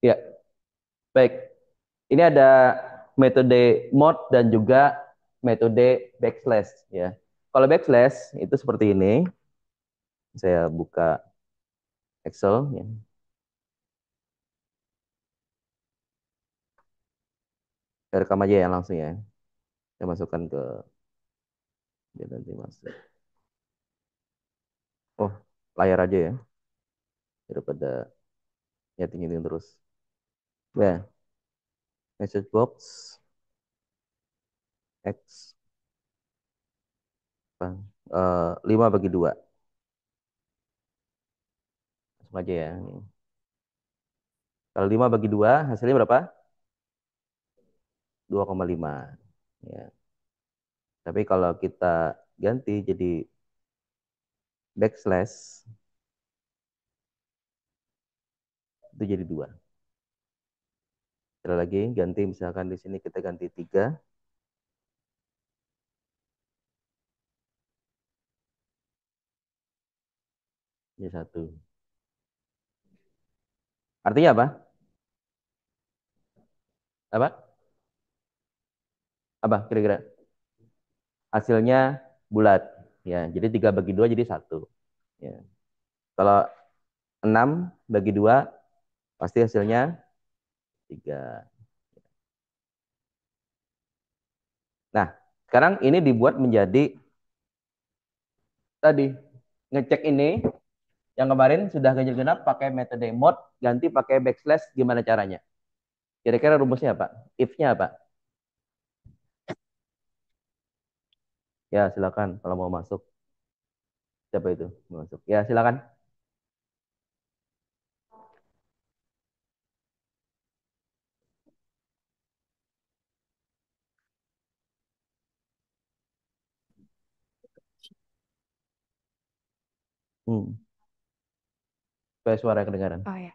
Ya, baik. Ini ada metode mod dan juga metode backslash ya. Kalau backslash itu seperti ini. Saya buka Excel ya. Saya rekam aja ya langsung ya. Saya masukkan ke dia nanti masuk. Oh, layar aja ya daripada nyeting terus. Ya, message box X 5/2. Langsung aja ya. Kalau 5/2 hasilnya berapa? 2,5. Ya. Tapi kalau kita ganti jadi backslash itu jadi 2. Sekali lagi ganti misalkan di sini kita ganti 3 jadi 1. Artinya apa? Apa? Apa kira-kira? Hasilnya bulat. Ya, jadi 3/2 jadi 1. Ya. Kalau 6/2 pasti hasilnya 3. Nah, sekarang ini dibuat menjadi tadi ngecek ini yang kemarin sudah ganjil genap pakai metode mod, ganti pakai backslash gimana caranya? Kira-kira rumusnya apa? If-nya apa? Ya, silakan kalau mau masuk. Siapa itu? Mau masuk. Ya, silakan. Hmm. Supaya suara kedengaran. Oh ya,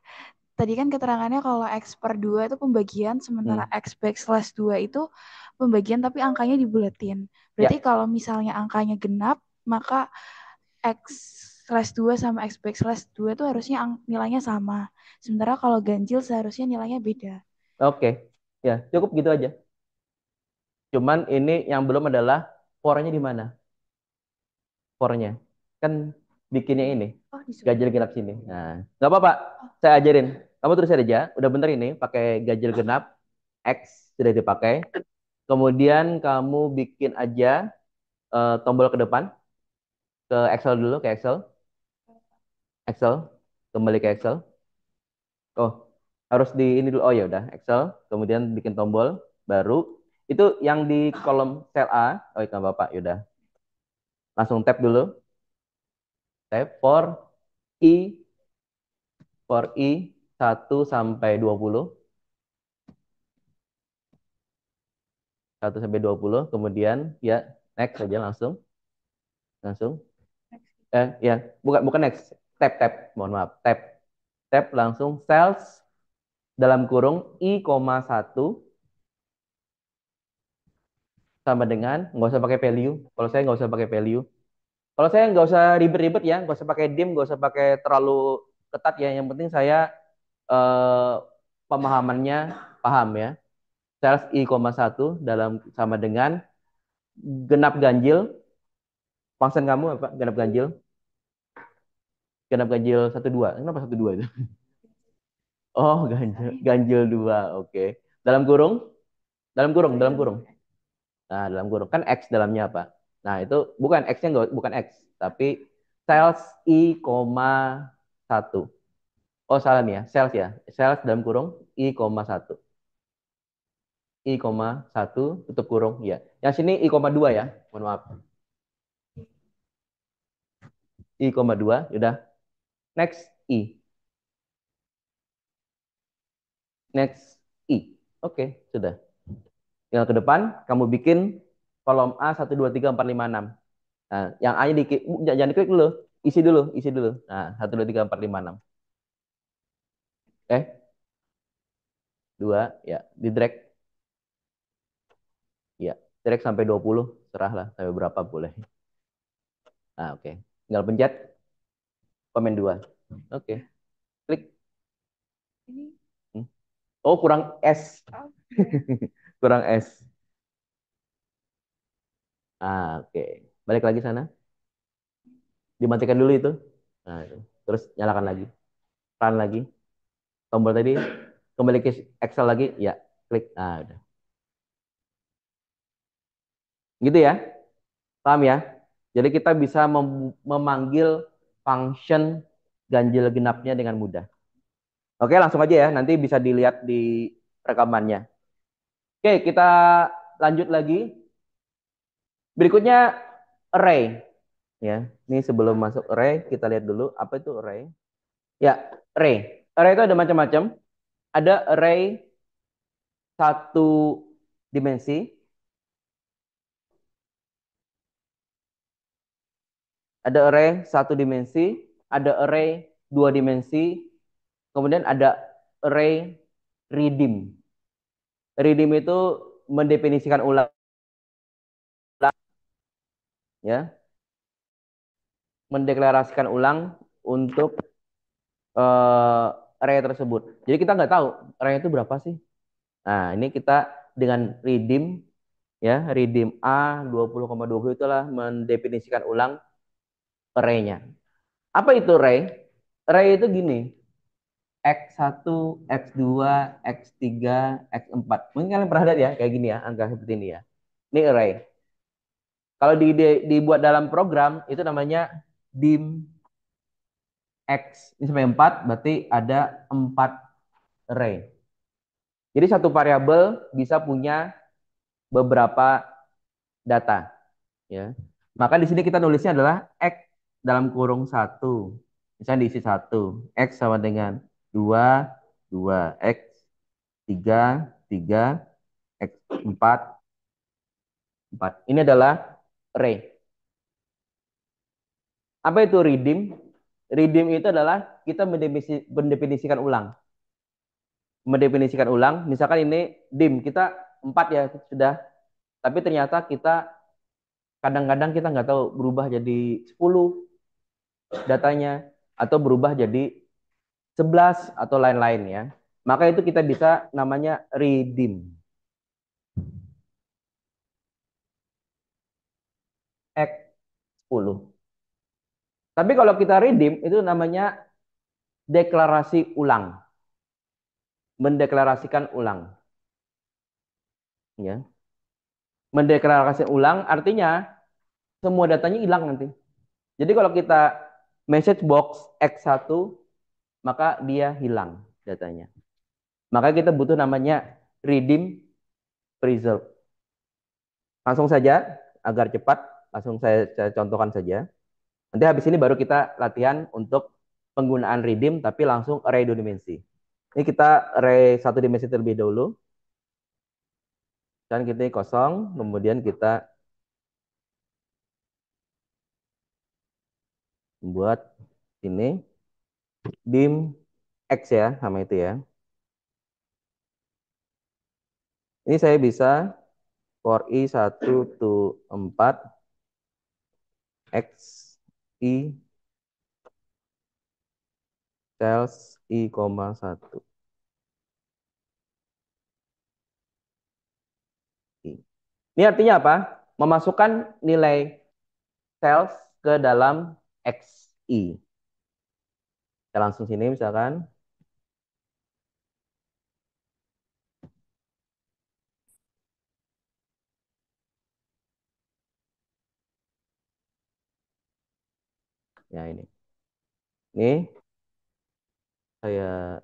tadi kan keterangannya kalau X per 2 itu pembagian, sementara Hmm. X backslash 2 itu pembagian tapi angkanya dibulatin. Berarti Ya, kalau misalnya angkanya genap, maka X slash 2 sama X backslash 2 itu harusnya nilainya sama. Sementara kalau ganjil seharusnya nilainya beda. oke. Ya, cukup gitu aja. Cuman ini yang belum adalah for-nya di mana? For-nya. Kan bikinnya ini. Oh, disuruh. Ganjil genap sini. Nah, nggak apa-apa. Oh, Saya ajarin. Kamu terus aja. Udah bener ini. Pakai ganjil genap. X sudah dipakai. Kemudian kamu bikin aja tombol ke depan. Ke Excel dulu. Ke Excel. Excel. Kembali ke Excel. Oh, harus di ini dulu. Oh ya udah, Excel. Kemudian bikin tombol baru. Itu yang di kolom sel A. Oh, itu Bapak. Yaudah. Langsung tab dulu. Tab I for I 1 sampai 20. 1 sampai 20. Kemudian ya next saja langsung. Langsung. Ya, bukan bukan next. Tab. Mohon maaf. Tab langsung sales dalam kurung I,1 sama dengan nggak usah pakai value. Kalau saya nggak usah pakai value. Kalau saya nggak usah ribet-ribet ya, nggak usah pakai dim, nggak usah pakai terlalu ketat ya. Yang penting saya eh, pemahamannya paham ya. Sales I,1 dalam sama dengan genap ganjil. Function kamu apa? Genap ganjil. Genap ganjil 1 2. Kenapa 1 2 itu? Oh, ganjil 2. Oke. Dalam kurung, dalam kurung. Nah, dalam kurung kan X dalamnya apa? Nah, itu bukan X-nya nggak bukan X, tapi sales I,1. Oh, salah nih ya. Sales ya. Sales dalam kurung I,1. I,1 tutup kurung ya. Yang sini I,2 ya. Mohon maaf. I,2 udah. Next I. Next I. Oke, sudah. Tinggal ke depan kamu bikin kolom A 1 2 3 4 5 6. Nah, yang A-nya jangan diklik dulu. Isi dulu. Nah, 1 2 3 4 5 6. Dua, ya, di drag. Ya, drag sampai 20, serahlah sampai berapa boleh. Nah, oke. Tinggal pencet komen 2. Oke, klik. ini Hmm. Oh, kurang S. Kurang S. Oke. Balik lagi sana. Dimatikan dulu itu. Nah, itu. Terus nyalakan lagi. Pelan lagi. Tombol tadi. Kembali ke Excel lagi. Ya, klik. Nah, udah. Gitu ya. Paham ya? Jadi kita bisa memanggil function ganjil genapnya dengan mudah. Oke, langsung aja ya. Nanti bisa dilihat di rekamannya. Oke, kita lanjut lagi. Berikutnya array. Ya, ini sebelum masuk array, kita lihat dulu apa itu array. Ya, array. Array itu ada macam-macam. Ada array satu dimensi, ada array satu dimensi, ada array dua dimensi, kemudian ada array redeem. Redeem itu mendefinisikan ulang, ya, mendeklarasikan ulang untuk array tersebut. Jadi kita nggak tahu array itu berapa sih. Nah, ini kita dengan redeem, ya, redeem A 20,20 itulah mendefinisikan ulang array-nya. Apa itu array? Array itu gini, X1, X2, X3, X4. Mungkin kalian pernah lihat ya, kayak gini ya, angka seperti ini ya. Ini array. Kalau dibuat dalam program, itu namanya dim X. Ini sampai 4, berarti ada 4 array. Jadi satu variabel bisa punya beberapa data, ya. Maka di sini kita nulisnya adalah X dalam kurung satu. Misalnya diisi satu. X sama dengan 2, 2. X 3, 3. X 4, 4. Ini adalah array. Apa itu redeem? Redeem itu adalah kita mendefinisikan ulang. Mendefinisikan ulang, misalkan ini dim, kita 4 ya sudah. Tapi ternyata kita kadang-kadang kita nggak tahu berubah jadi 10 datanya atau berubah jadi 11 atau lain-lain ya. Maka itu kita bisa namanya redeem. X 10. Tapi kalau kita redeem itu namanya deklarasi ulang, mendeklarasikan ulang, ya. Mendeklarasikan ulang artinya semua datanya hilang nanti. Jadi kalau kita message box X1 maka dia hilang datanya. Maka kita butuh namanya redeem preserve. Langsung saja agar cepat, langsung saya contohkan saja. Nanti habis ini baru kita latihan untuk penggunaan redeem tapi langsung array dua dimensi. Ini kita array satu dimensi terlebih dahulu. Dan kita kosong, kemudian kita buat ini dim X ya, sama itu ya. Ini saya bisa for i 1 to 4 X i cells i, 1 i. Ini artinya apa? Memasukkan nilai cells ke dalam xi. Kita langsung sini misalkan. Ya ini. Ini saya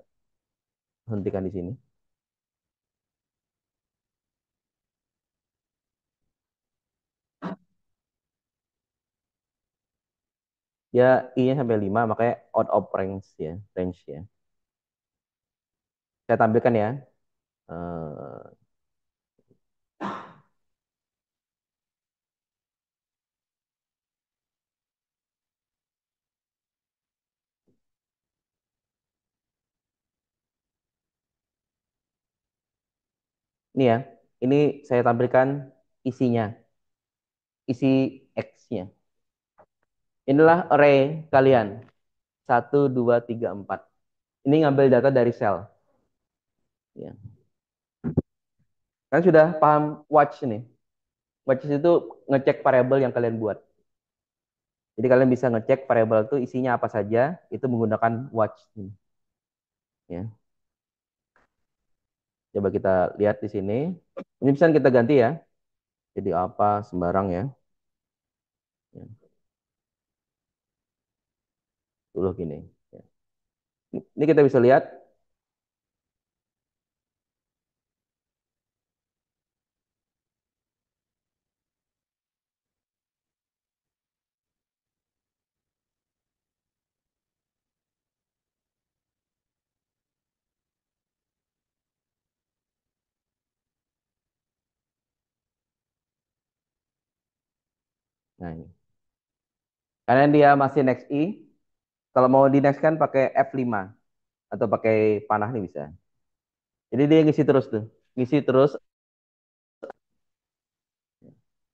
hentikan di sini. Ya i-nya sampai 5 makanya out of range ya, range ya. Saya tampilkan ya. Ini ya. Ini saya tampilkan isinya, isi X-nya. Inilah array kalian. 1, 2, 3, 4. Ini ngambil data dari sel. Ya. Kan sudah paham watch nih. Watch itu ngecek variabel yang kalian buat. Jadi kalian bisa ngecek variabel itu isinya apa saja, itu menggunakan watch ini. Ya. Coba kita lihat di sini. Ini bisa kita ganti ya. Jadi apa sembarang ya. Ya, dulu gini. Ya. Ini kita bisa lihat. Nah, ini. Karena dia masih next i, kalau mau di next kan pakai F5 atau pakai panah nih bisa. Jadi dia ngisi terus tuh. Ngisi terus,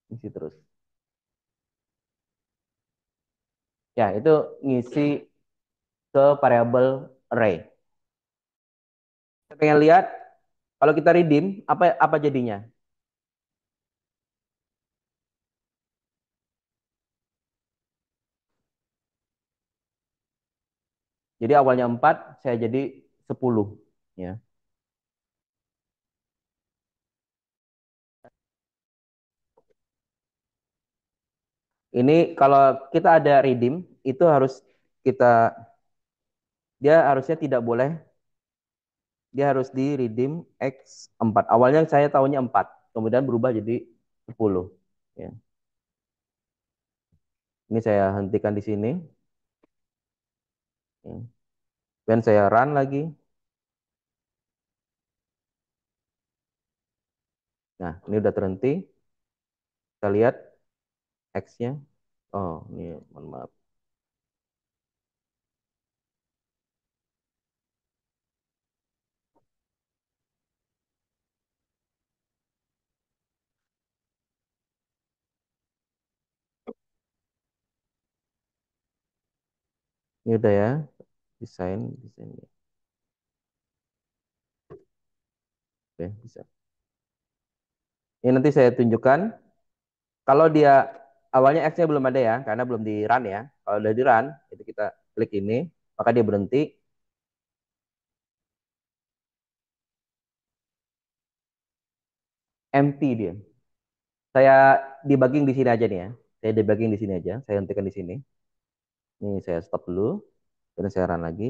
ngisi terus. Ya, itu ngisi ke variabel array. Saya pengen lihat kalau kita redeem apa apa jadinya. Jadi awalnya 4 saya jadi 10 ya. Ini kalau kita ada redeem itu harus kita dia harusnya tidak boleh dia harus di redeem X4. Awalnya saya tahunya 4, kemudian berubah jadi 10 ya. Ini saya hentikan di sini ya. Dan saya run lagi. Nah, ini udah terhenti. Kita lihat X-nya. Oh, ini mohon maaf. Ini udah ya, desain desain. Oke, bisa. Ini nanti saya tunjukkan kalau dia awalnya X-nya belum ada ya, karena belum di run ya. Kalau udah di run, itu kita klik ini, maka dia berhenti, empty dia. Saya debugging di sini aja nih ya. Saya debugging di sini aja. Saya hentikan di sini. Ini saya stop dulu. Kemudian saya run lagi.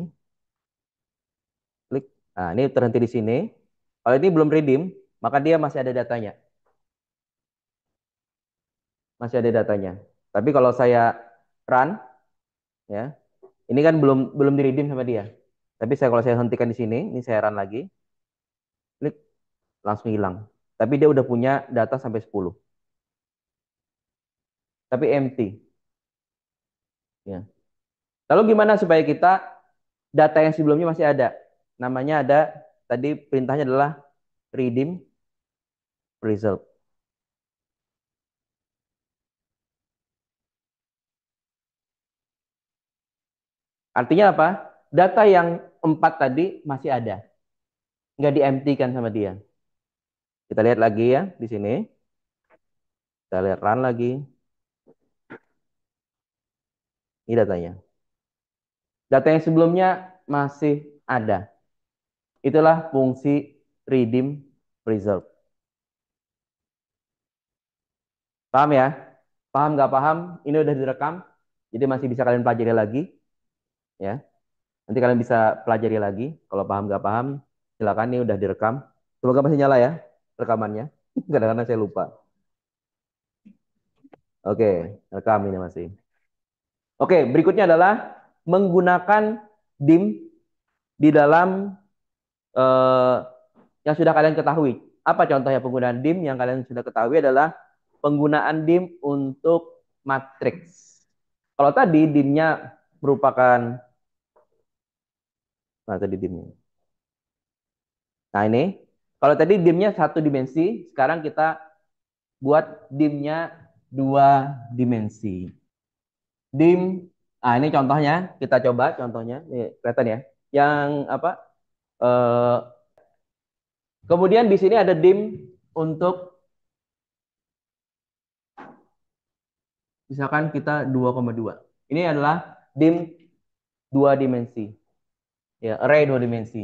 Klik. Nah, ini terhenti di sini. Kalau ini belum redeem, maka dia masih ada datanya. Masih ada datanya. Tapi kalau saya run, ya, ini kan belum belum di redeem sama dia. Tapi saya kalau saya hentikan di sini, ini saya run lagi, klik langsung hilang. Tapi dia udah punya data sampai 10. Tapi empty. Ya. Lalu gimana supaya kita data yang sebelumnya masih ada? Namanya ada, tadi perintahnya adalah redeem result. Artinya apa? Data yang 4 tadi masih ada. Nggak diempty-kan sama dia. Kita lihat lagi ya di sini. Kita lihat run lagi. Ini datanya. Data yang sebelumnya masih ada. Itulah fungsi redeem result. Paham ya? Paham nggak paham? Ini udah direkam. Jadi masih bisa kalian pelajari lagi. Ya. Nanti kalian bisa pelajari lagi. Kalau paham nggak paham, silakan ini udah direkam. Semoga masih nyala ya rekamannya. Kadang-kadang saya lupa. Oke, rekam ini masih. Oke, berikutnya adalah menggunakan dim di dalam eh, yang sudah kalian ketahui. Apa contohnya penggunaan dim yang kalian sudah ketahui adalah penggunaan dim untuk matriks. Kalau tadi dimnya merupakan, nah tadi dimnya. Nah ini, kalau tadi dimnya satu dimensi, sekarang kita buat dimnya dua dimensi. Dim, ah ini contohnya, kita coba contohnya, ini kelihatan ya. Yang apa? Eh, Kemudian di sini ada dim untuk misalkan kita 2,2. Ini adalah dim dua dimensi. Ya, array dua dimensi.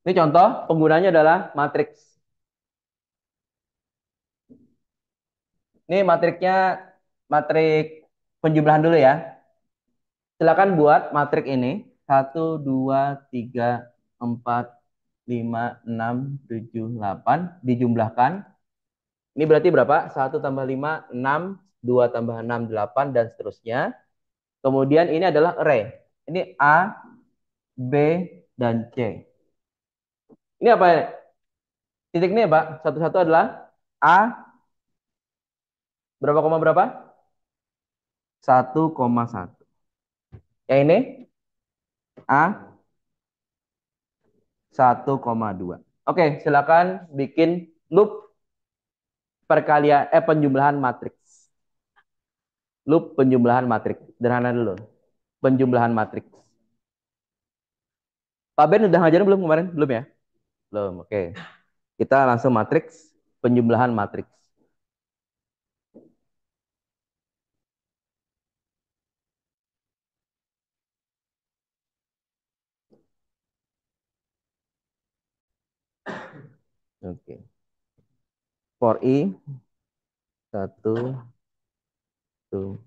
Ini contoh penggunanya adalah matriks. Ini matriknya matrik penjumlahan dulu ya. Silakan buat matrik ini. Satu, 2, 3, 4, 5, 6, 7, 8. Dijumlahkan. Ini berarti berapa? Satu tambah 5, 6. 2 tambah 6, 8. Dan seterusnya. Kemudian ini adalah array. Ini A, B, dan C. Ini apa? Titik ini Pak. Satu-satu adalah A berapa koma berapa? 1,1. Yang ini A 1,2. Oke, silakan bikin loop perkalian penjumlahan matriks. Loop penjumlahan matriks. Sederhana dulu. Penjumlahan matriks. Pak Ben udah ngajarin belum kemarin? Belum ya? Belum. Oke. Kita langsung matriks, penjumlahan matriks. Oke. For i satu tuh.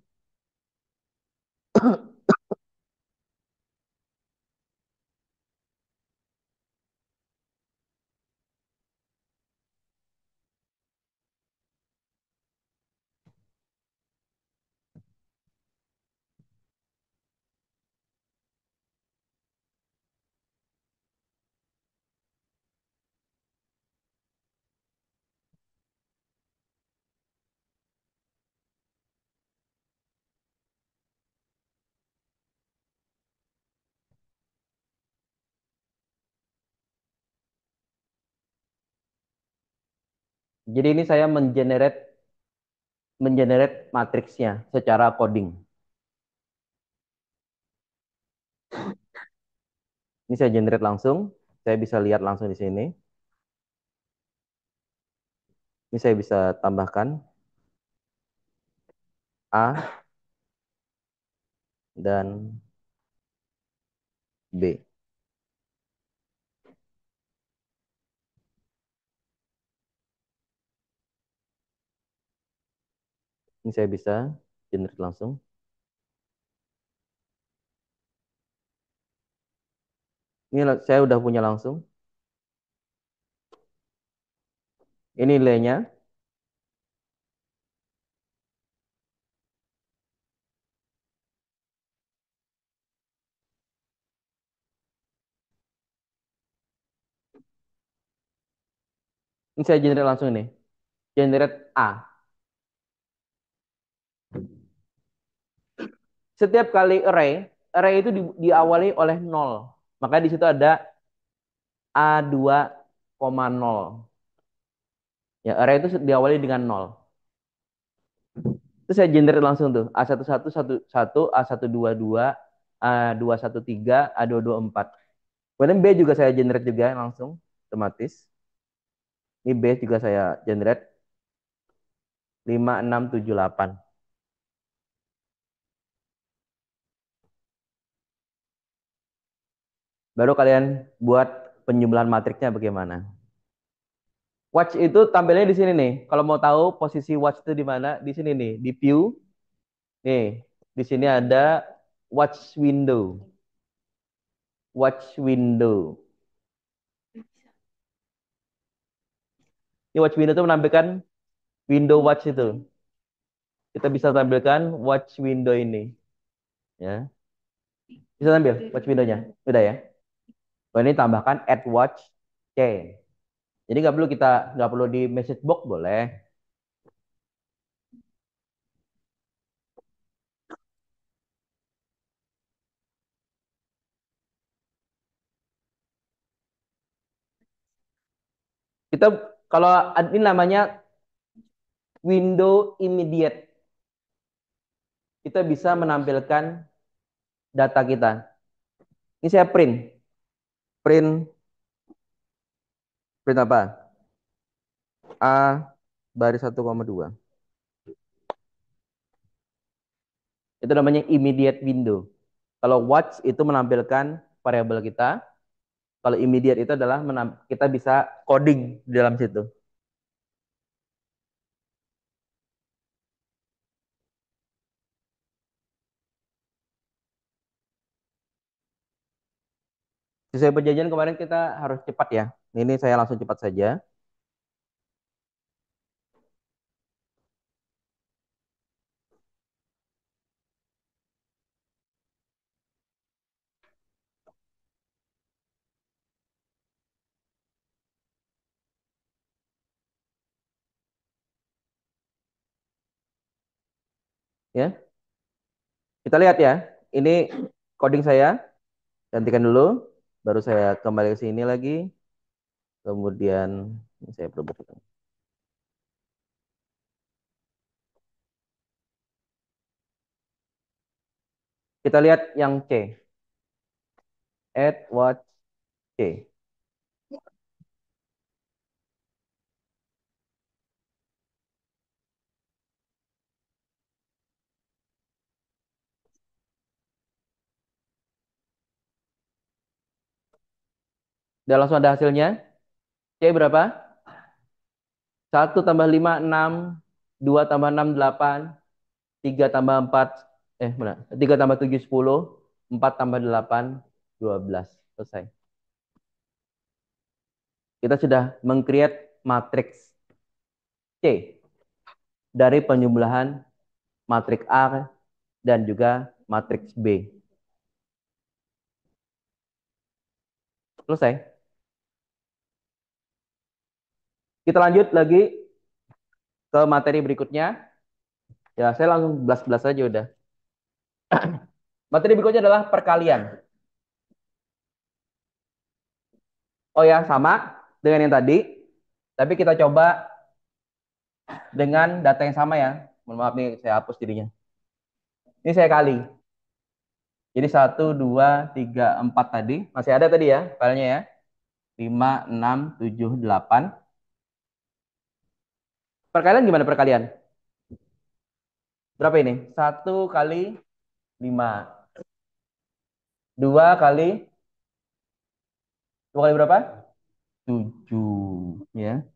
Jadi ini saya mengenerate matriksnya secara coding. Ini saya generate langsung. Saya bisa lihat langsung di sini. Ini saya bisa tambahkan A dan B. Ini saya bisa generate langsung. Ini saya udah punya langsung. Ini nilainya. Ini saya generate langsung ini. Generate A. Setiap kali array itu diawali oleh 0. Maka di situ ada A2,0. Ya, array itu diawali dengan 0. Itu saya generate langsung tuh. A1111, A122, A213, A224. Kemudian B juga saya generate juga langsung otomatis. Ini B juga saya generate 5678. Baru kalian buat penjumlahan matriksnya bagaimana. Watch itu tampilnya di sini nih. Kalau mau tahu posisi watch itu di mana, di sini nih, di view. Nih, di sini ada watch window. Watch window. Ini watch window itu menampilkan window watch itu. Kita bisa tampilkan watch window ini, ya. Bisa tampil watch window-nya. Udah ya. Oh, ini tambahkan add watch chain. Jadi nggak perlu di message box boleh. Kita kalau ini namanya window immediate. Kita bisa menampilkan data kita. Ini saya print. Print, print apa? A baris 1,2. Itu namanya immediate window. Kalau watch itu menampilkan variabel kita. Kalau immediate itu adalah kita bisa coding di dalam situ. Sesuai perjanjian kemarin kita harus cepat ya. Ini saya langsung cepat saja. Ya, kita lihat ya. Ini coding saya. Gantikan dulu. Baru saya kembali ke sini lagi. Kemudian ini saya perbaiki. Kita lihat yang C. Add watch C. Udah langsung ada hasilnya. C berapa? 1 tambah 5 6. 2 tambah 6 8. 3 tambah 4. Mana? 3 tambah 7 10. 4 tambah 8 12. Selesai. Kita sudah meng-create matriks C dari penjumlahan matriks A dan juga matriks B. Selesai. Kita lanjut lagi ke materi berikutnya. Ya, saya langsung belas-belas saja udah. Materi berikutnya adalah perkalian. Oh ya, sama dengan yang tadi. Tapi kita coba dengan data yang sama ya. Mohon maaf nih, saya hapus jadinya. Ini saya kali. Jadi 1 2 3 4 tadi. Masih ada tadi ya filenya ya. 5 6 7 8. Perkalian gimana perkalian? Berapa ini? 1 kali 5. 2 kali berapa? 7. Ya.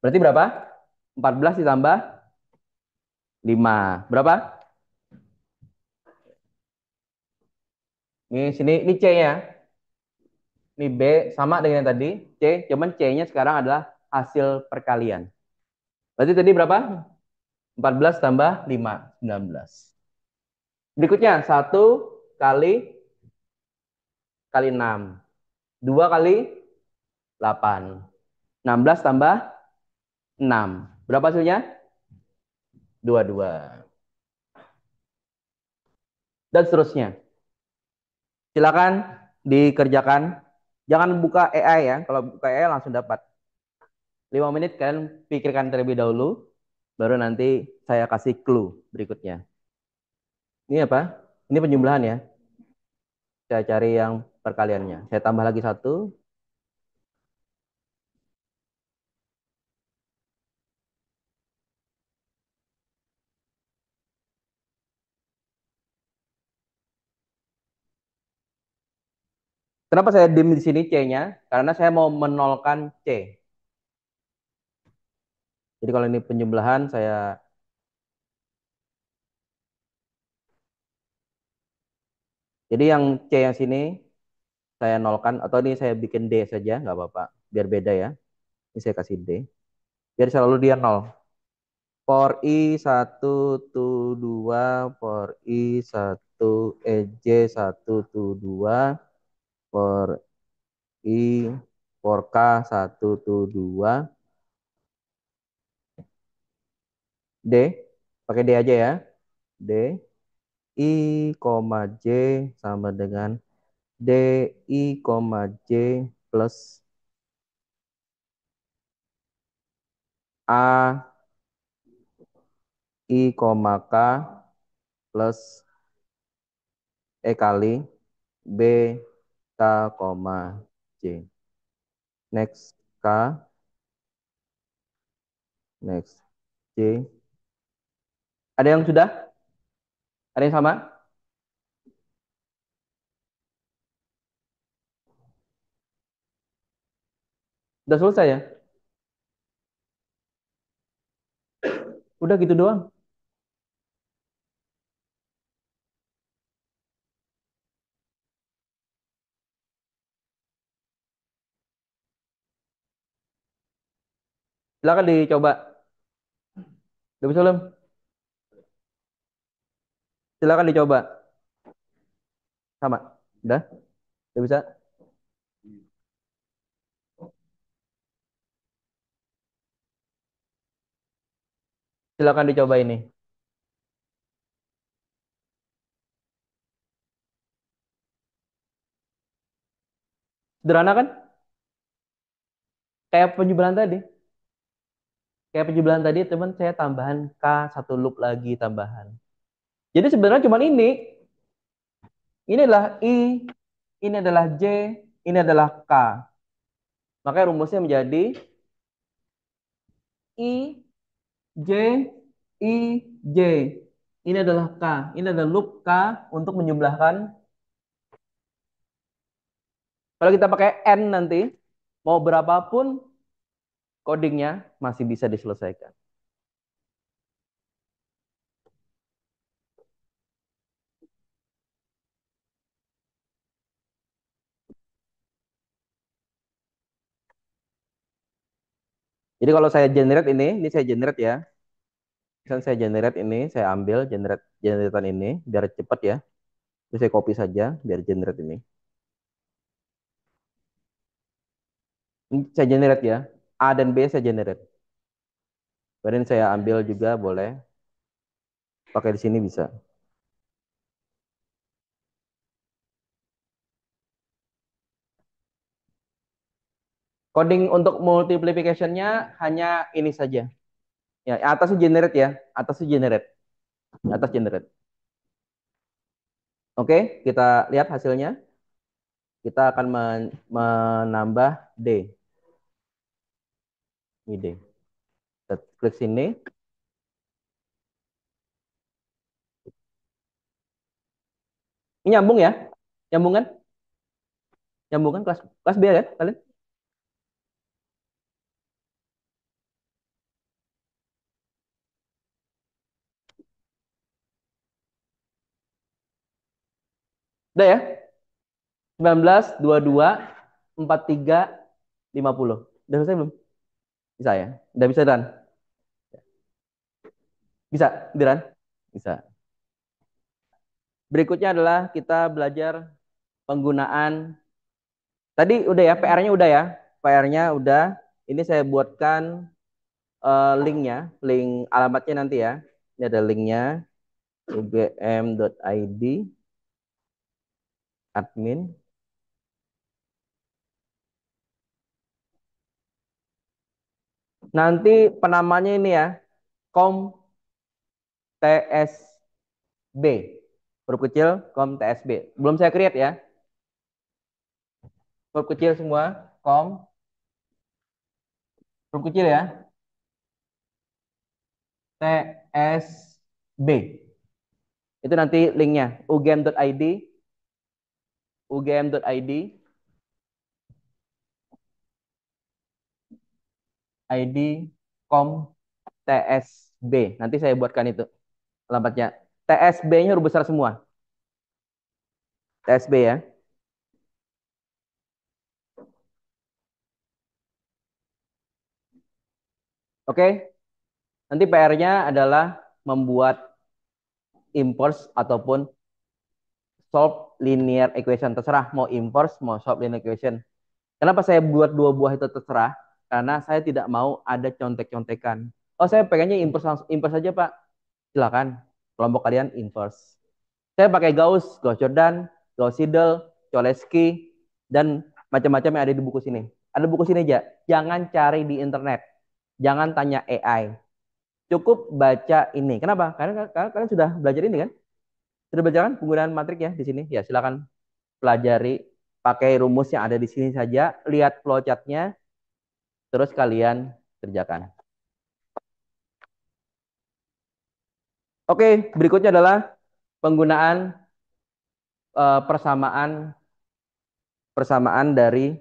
Berarti berapa? 14 ditambah 5. Berapa? Ini sini, ini C-nya. Ini B sama dengan yang tadi. C, cuman C-nya sekarang adalah hasil perkalian. Berarti tadi berapa? 14 tambah 5, 19. Berikutnya, 1 kali 6. 2 kali 8. 16 tambah 6. Berapa hasilnya? 22. Dan seterusnya. Silakan dikerjakan. Jangan buka AI ya. Kalau buka AI langsung dapat. 5 menit kalian pikirkan terlebih dahulu. Baru nanti saya kasih clue berikutnya. Ini apa? Ini penjumlahan ya. Saya cari yang perkaliannya. Saya tambah lagi 1. Kenapa saya dim di sini C-nya? Karena saya mau menolkan C. Jadi kalau ini penjumlahan saya, jadi yang C yang sini saya nolkan, atau ini saya bikin D saja, nggak apa-apa. Biar beda ya. Ini saya kasih D. Biar selalu dia 0. For I1 to 2, for I1 J1 to 2, for I, for K1 to 2, D, pakai D aja ya. D, I, J sama dengan D, I, J plus A, I, K plus E kali B K, koma J. Next K, next J. Ada yang sudah? Ada yang sama? Udah selesai ya? Udah gitu doang. Silakan dicoba. Udah bisa belum? Silakan dicoba. Sama. Udah? Udah bisa? Silakan dicoba ini. Sederhana kan? Kayak penjualan tadi. Kayak penjualan tadi, teman saya tambahan K satu loop lagi tambahan. Jadi sebenarnya cuma ini. Ini adalah I, ini adalah J, ini adalah K. Makanya rumusnya menjadi I, J, I, J. Ini adalah K. Ini adalah loop K untuk menjumlahkan. Kalau kita pakai N nanti, mau berapapun codingnya masih bisa diselesaikan. Jadi kalau saya generate ini saya generate ya. Misalnya saya generate ini, saya ambil generatan ini biar cepat ya. Terus saya copy saja biar generate ini. Ini saya generate ya. A dan B saya generate. Kemudian saya ambil juga boleh. Pakai di sini bisa. Coding untuk multiplication-nya hanya ini saja. Ya, atasnya generate ya. Atasnya generate. Atas generate. Oke, kita lihat hasilnya. Kita akan menambah D. Ini D. Kita klik sini. Ini nyambung ya? Nyambung kan? Nyambung kan kelas B ya kalian? Udah ya? 19, 22, 43, 50. Udah selesai belum? Bisa ya? Udah bisa dan? Bisa, Diran? Bisa. Berikutnya adalah kita belajar penggunaan. Tadi udah ya, PR-nya udah ya. PR-nya udah. Ini saya buatkan linknya, link alamatnya nanti ya. Ini ada linknya, ugm.id admin. Nanti penamanya ini ya, kom tsb. Huruf kecil, kom tsb. Belum saya create ya. Huruf kecil semua, kom, huruf kecil ya, tsb. Itu nanti linknya, ugm.id, ugm.id, id, kom, tsb. Nanti saya buatkan itu alamatnya. TSB-nya huruf besar semua. TSB ya. Oke. Nanti PR-nya adalah membuat inverse ataupun solve linear equation. Terserah mau inverse, mau solve linear equation. Kenapa saya buat dua buah itu terserah? Karena saya tidak mau ada contek-contekan. Oh, saya pengennya inverse langsung inverse saja, Pak. Silakan. Kelompok kalian inverse. Saya pakai Gauss Jordan, Gauss Seidel, Cholesky, dan macam-macam yang ada di buku sini. Ada buku sini aja. Jangan cari di internet. Jangan tanya AI. Cukup baca ini. Kenapa? Karena kalian sudah belajar ini kan? Sudah baca kan penggunaan matrik ya di sini? Ya, silakan pelajari pakai rumus yang ada di sini saja, lihat flowchartnya, terus kalian kerjakan. Oke, berikutnya adalah penggunaan persamaan persamaan dari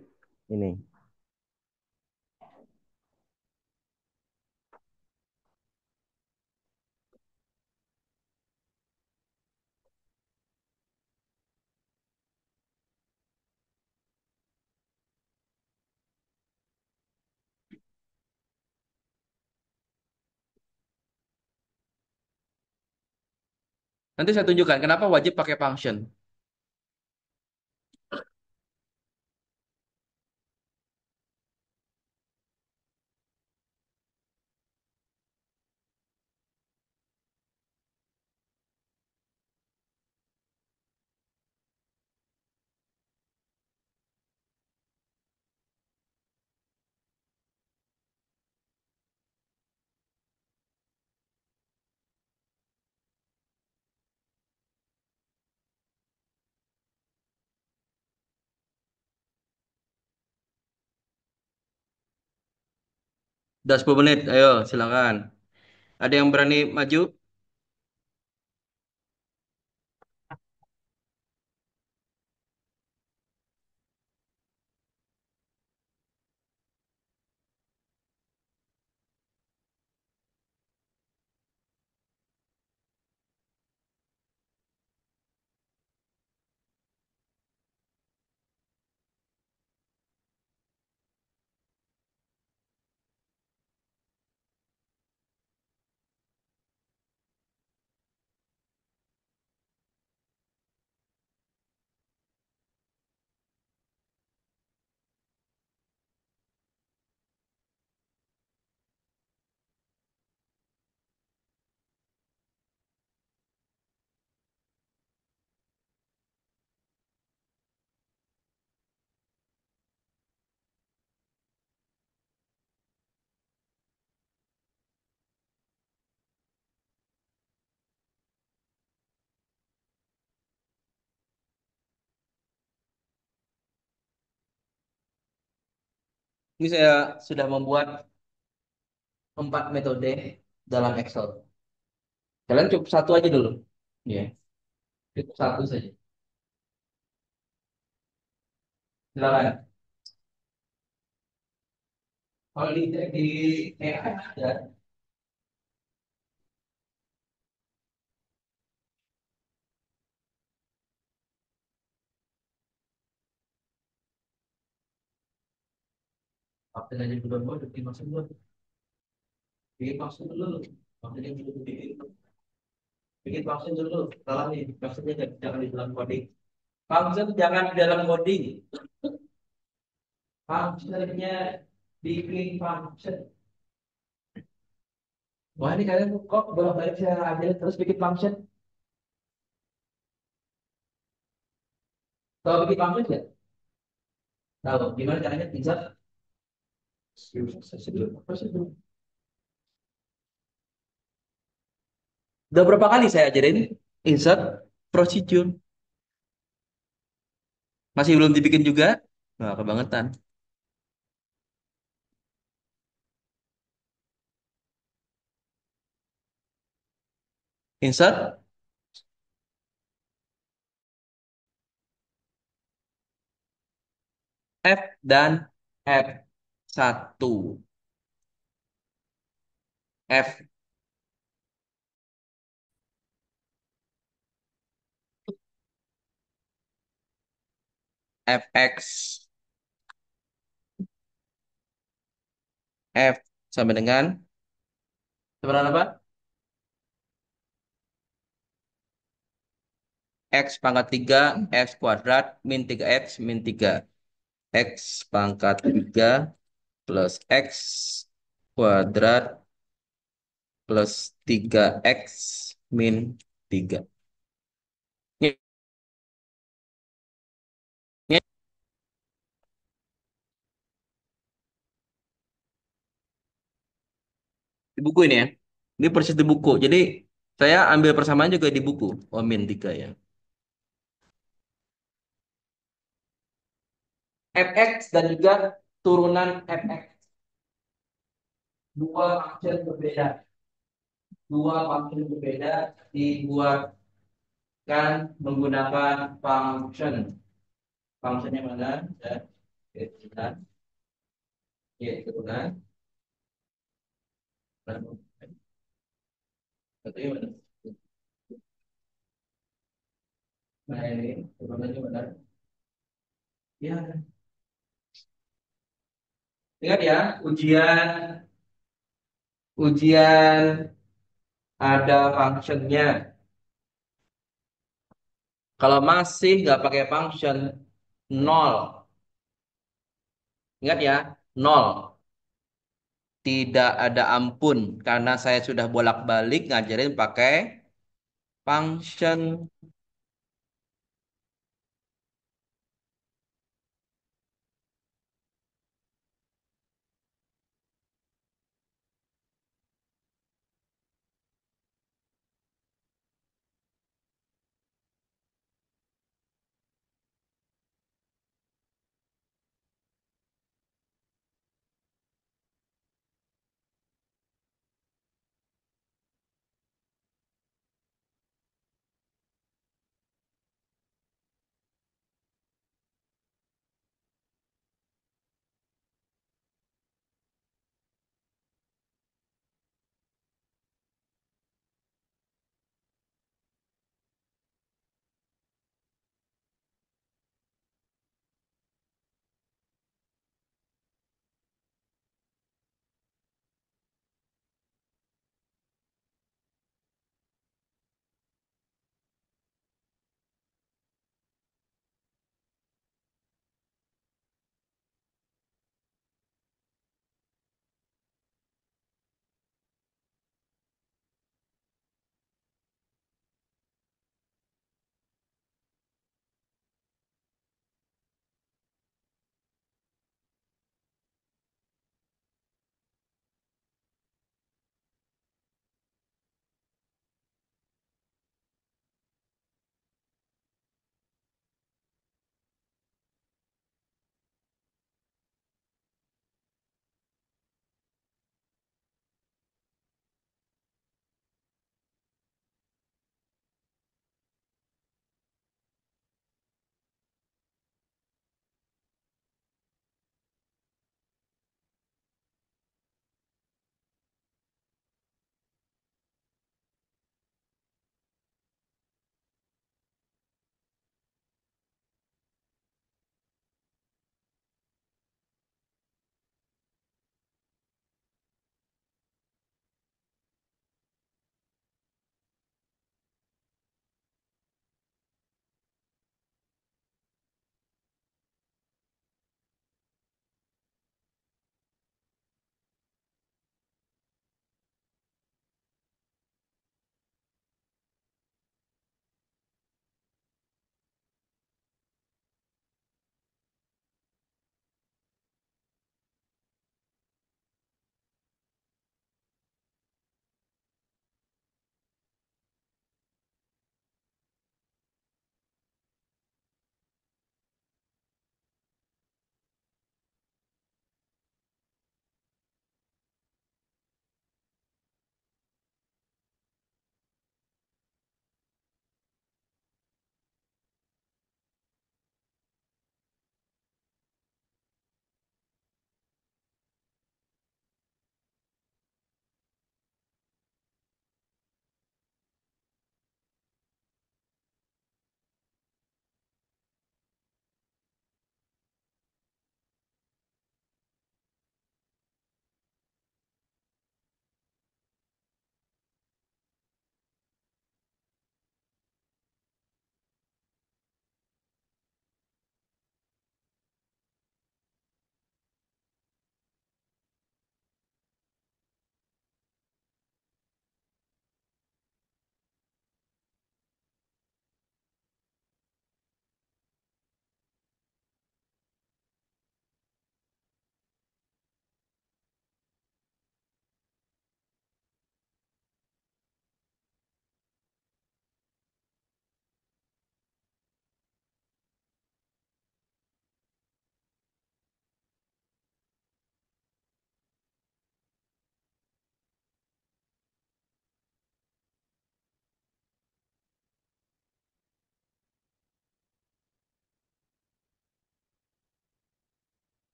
ini. Nanti saya tunjukkan kenapa wajib pakai function. Udah 10 menit, ayo silakan. Ada yang berani maju? Ini saya sudah membuat 4 metode dalam Excel. Kalian cukup satu aja dulu. Ya, cukup satu saja. Silakan. Kalau di AI ada, waktu aja belum mau bikin maksud dulu. Bikin maksud dulu. Waktunya belum bikin. Bikin maksud dulu. Salah nih. Maksudnya jangan di dalam coding. Function jangan di dalam coding. Functionnya bikin function. Wah ini kalian kok bolak-balik saya ambil terus bikin function. Tahu bikin function nggak? Tahu. Gimana caranya? Insert. Udah berapa kali saya ajarin? Insert procedure. Masih belum dibikin juga? Nah, kebangetan. Insert F dan F1. F Fx F sampai dengan sebenarnya apa? X pangkat 3 X kuadrat min 3X min 3 X pangkat 3 plus X kuadrat plus 3X min 3. Ini, ini di buku ini ya. Ini persis di buku. Jadi Saya ambil persamaan juga di buku. Oh, min 3 ya. Fx dan juga turunan Fx. Dua function berbeda. Dua function berbeda dibuatkan menggunakan function. Functionnya mana? Ya, turunan. Ya, turunan. Satunya mana? Nah, ini turunannya mana? Ya, ingat ya, ujian ada functionnya. Kalau masih nggak pakai function, nol. Ingat ya, nol. Tidak ada ampun karena saya sudah bolak-balik ngajarin pakai function.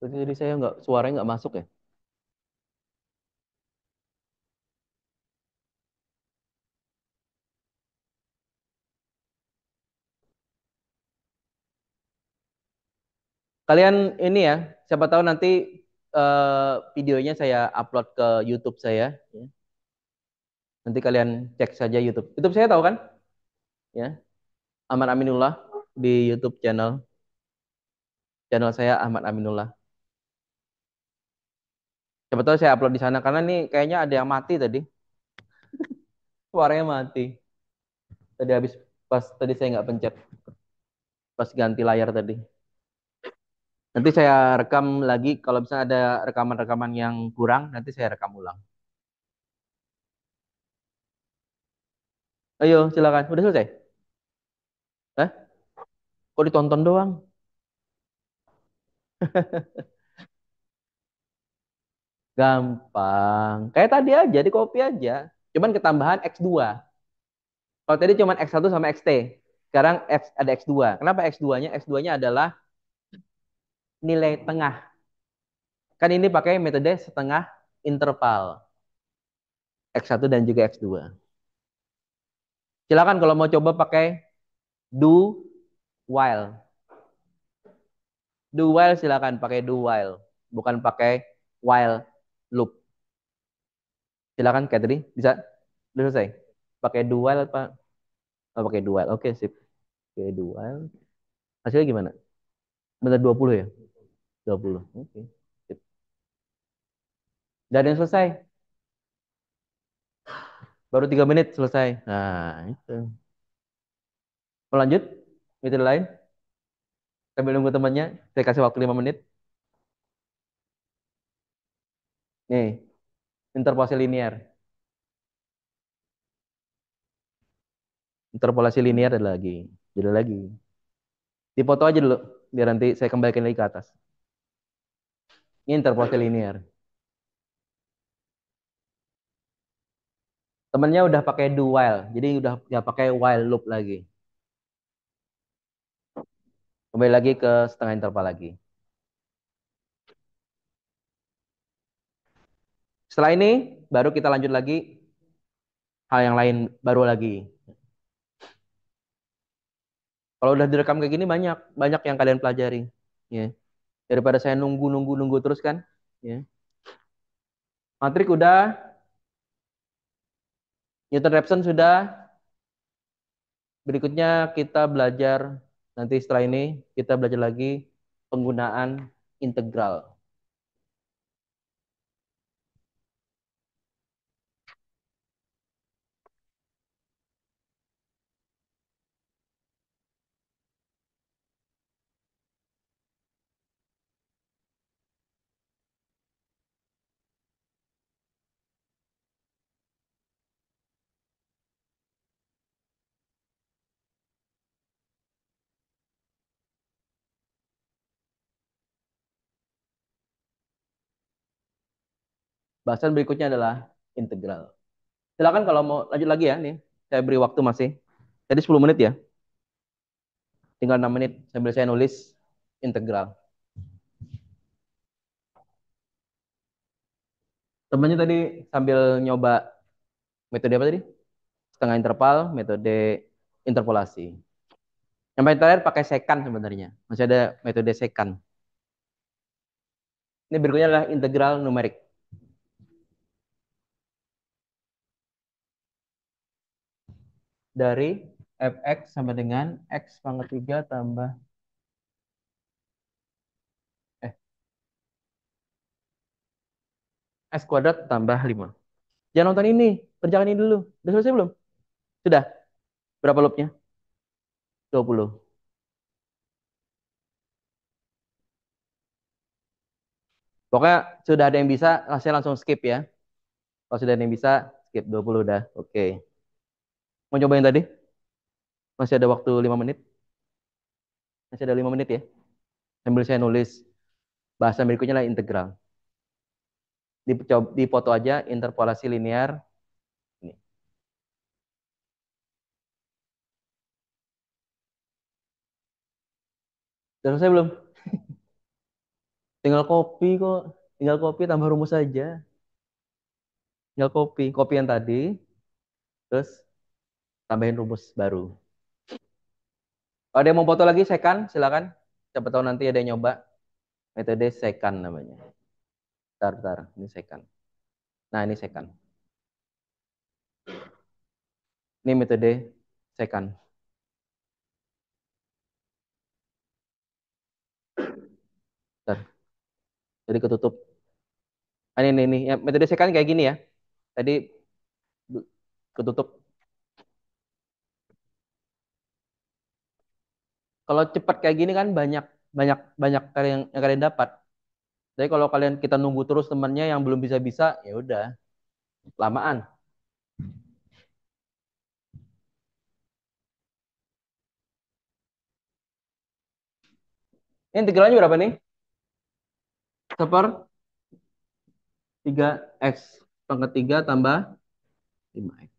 Jadi saya nggak, suaranya nggak masuk ya. Kalian ini ya, siapa tahu nanti videonya saya upload ke YouTube saya. Ya. Nanti kalian cek saja YouTube. YouTube saya tahu kan? Ya, Ahmad Aminullah di YouTube channel. Channel saya Ahmad Aminullah. Siapa tahu saya upload di sana karena nih kayaknya ada yang mati tadi. Suaranya mati. Tadi habis pas tadi saya nggak pencet pas ganti layar tadi. Nanti saya rekam lagi kalau misalnya ada rekaman-rekaman yang kurang, nanti saya rekam ulang. Ayo, silakan. Udah selesai? Hah? Kok ditonton doang? Gampang. Kayak tadi aja, di copy aja. Cuman ketambahan X2. Kalau tadi cuma X1 sama XT. Sekarang ada X2. Kenapa X2-nya? X2-nya adalah nilai tengah. Kan ini pakai metode setengah interval. X1 dan juga X2. Silakan kalau mau coba pakai do while. Do while silakan pakai do while. Bukan pakai while loop. Silakan kayak tadi. Bisa? Udah selesai? Pakai do while apa? Oh, pakai do while. Oke, sip. Oke, do while. Hasilnya gimana? Benar 20 ya? 20. Oke. Sip. Dan yang selesai. Baru 3 menit selesai. Nah, itu. Mau lanjut? Metode lain? Sambil nunggu temannya. Saya kasih waktu 5 menit. Nih, interpolasi linear. Interpolasi linear ada lagi. Jadi lagi. Dipoto aja dulu. Biar nanti saya kembalikan lagi ke atas. Ini interpolasi linear. Temennya udah pakai do while. Jadi udah nggak pakai while loop lagi. Kembali lagi ke setengah interval lagi. Setelah ini, baru kita lanjut lagi hal yang lain baru lagi. Kalau udah direkam kayak gini banyak banyak yang kalian pelajari. Ya. Daripada saya nunggu terus kan. Ya. Matrik udah, Newton Raphson sudah. Berikutnya kita belajar nanti setelah ini kita belajar lagi penggunaan integral. Bahasan berikutnya adalah integral. Silakan kalau mau lanjut lagi ya nih. Saya beri waktu masih. Jadi 10 menit ya. Tinggal 6 menit sambil saya nulis integral. Temannya tadi sambil nyoba metode apa tadi? Setengah interval, metode interpolasi. Yang paling terakhir pakai secant sebenarnya. Masih ada metode secant. Ini berikutnya adalah integral numerik. Dari fx sama dengan x pangkat 3 tambah eh x kuadrat tambah 5. Jangan nonton ini, kerjakan ini dulu. Udah selesai belum? Sudah. Berapa loopnya? 20. Pokoknya sudah ada yang bisa, saya langsung skip ya. Kalau sudah ada yang bisa, skip 20 udah. Oke. Mau cobain tadi? Masih ada waktu 5 menit. Masih ada 5 menit ya. Sambil saya nulis bahasan berikutnya lah integral. Di foto aja interpolasi linear. Ini. Sudah selesai belum? Tinggal copy kok. Tinggal copy tambah rumus saja. Tinggal copy. Copy yang tadi. Terus tambahin rumus baru. Kalau ada yang mau foto lagi, second, silakan. Siapa tahu nanti ada yang nyoba. Metode second namanya. Bentar, bentar. Ini second. Nah, ini second. Ini metode second. Bentar. Jadi ketutup. Ah, ini. Ya, metode second kayak gini ya. Tadi ketutup. Kalau cepat kayak gini kan banyak banyak banyak yang kalian dapat. Jadi kalau kalian kita nunggu terus temannya yang belum bisa-bisa, ya udah, lamaan. Ini integralnya berapa nih? Seper 3x pangkat 3 tambah 5x.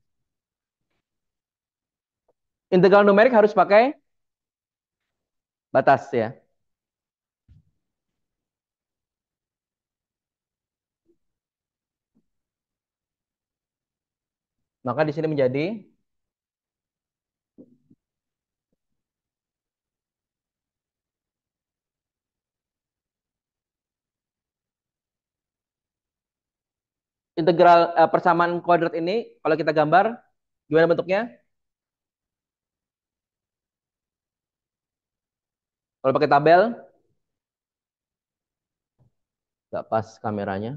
Integral numerik harus pakai batas ya. Maka di sini menjadi integral persamaan kuadrat ini kalau kita gambar gimana bentuknya? Kalau pakai tabel nggak pas kameranya.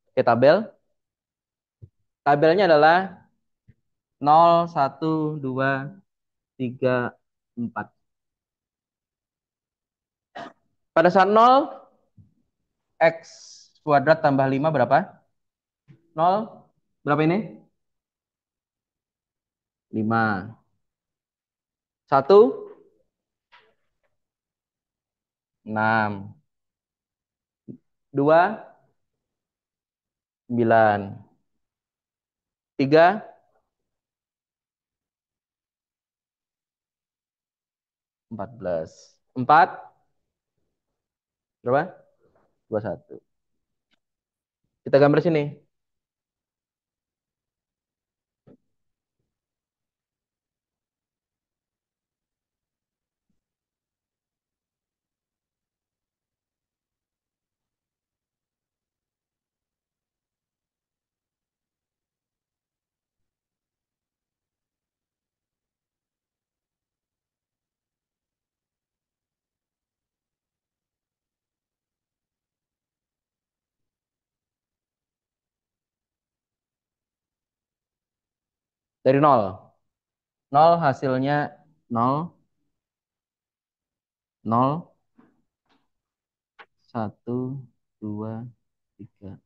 Oke, tabel. Tabelnya adalah 0, 1, 2, 3, 4. Pada saat 0, x kuadrat tambah 5 berapa? 0, berapa ini? 5. 1, 6. 2, 9. 3, 14. 4, berapa? 21. Kita gambar sini. Dari 0. 0 hasilnya 0, 0, 1, 2, 3,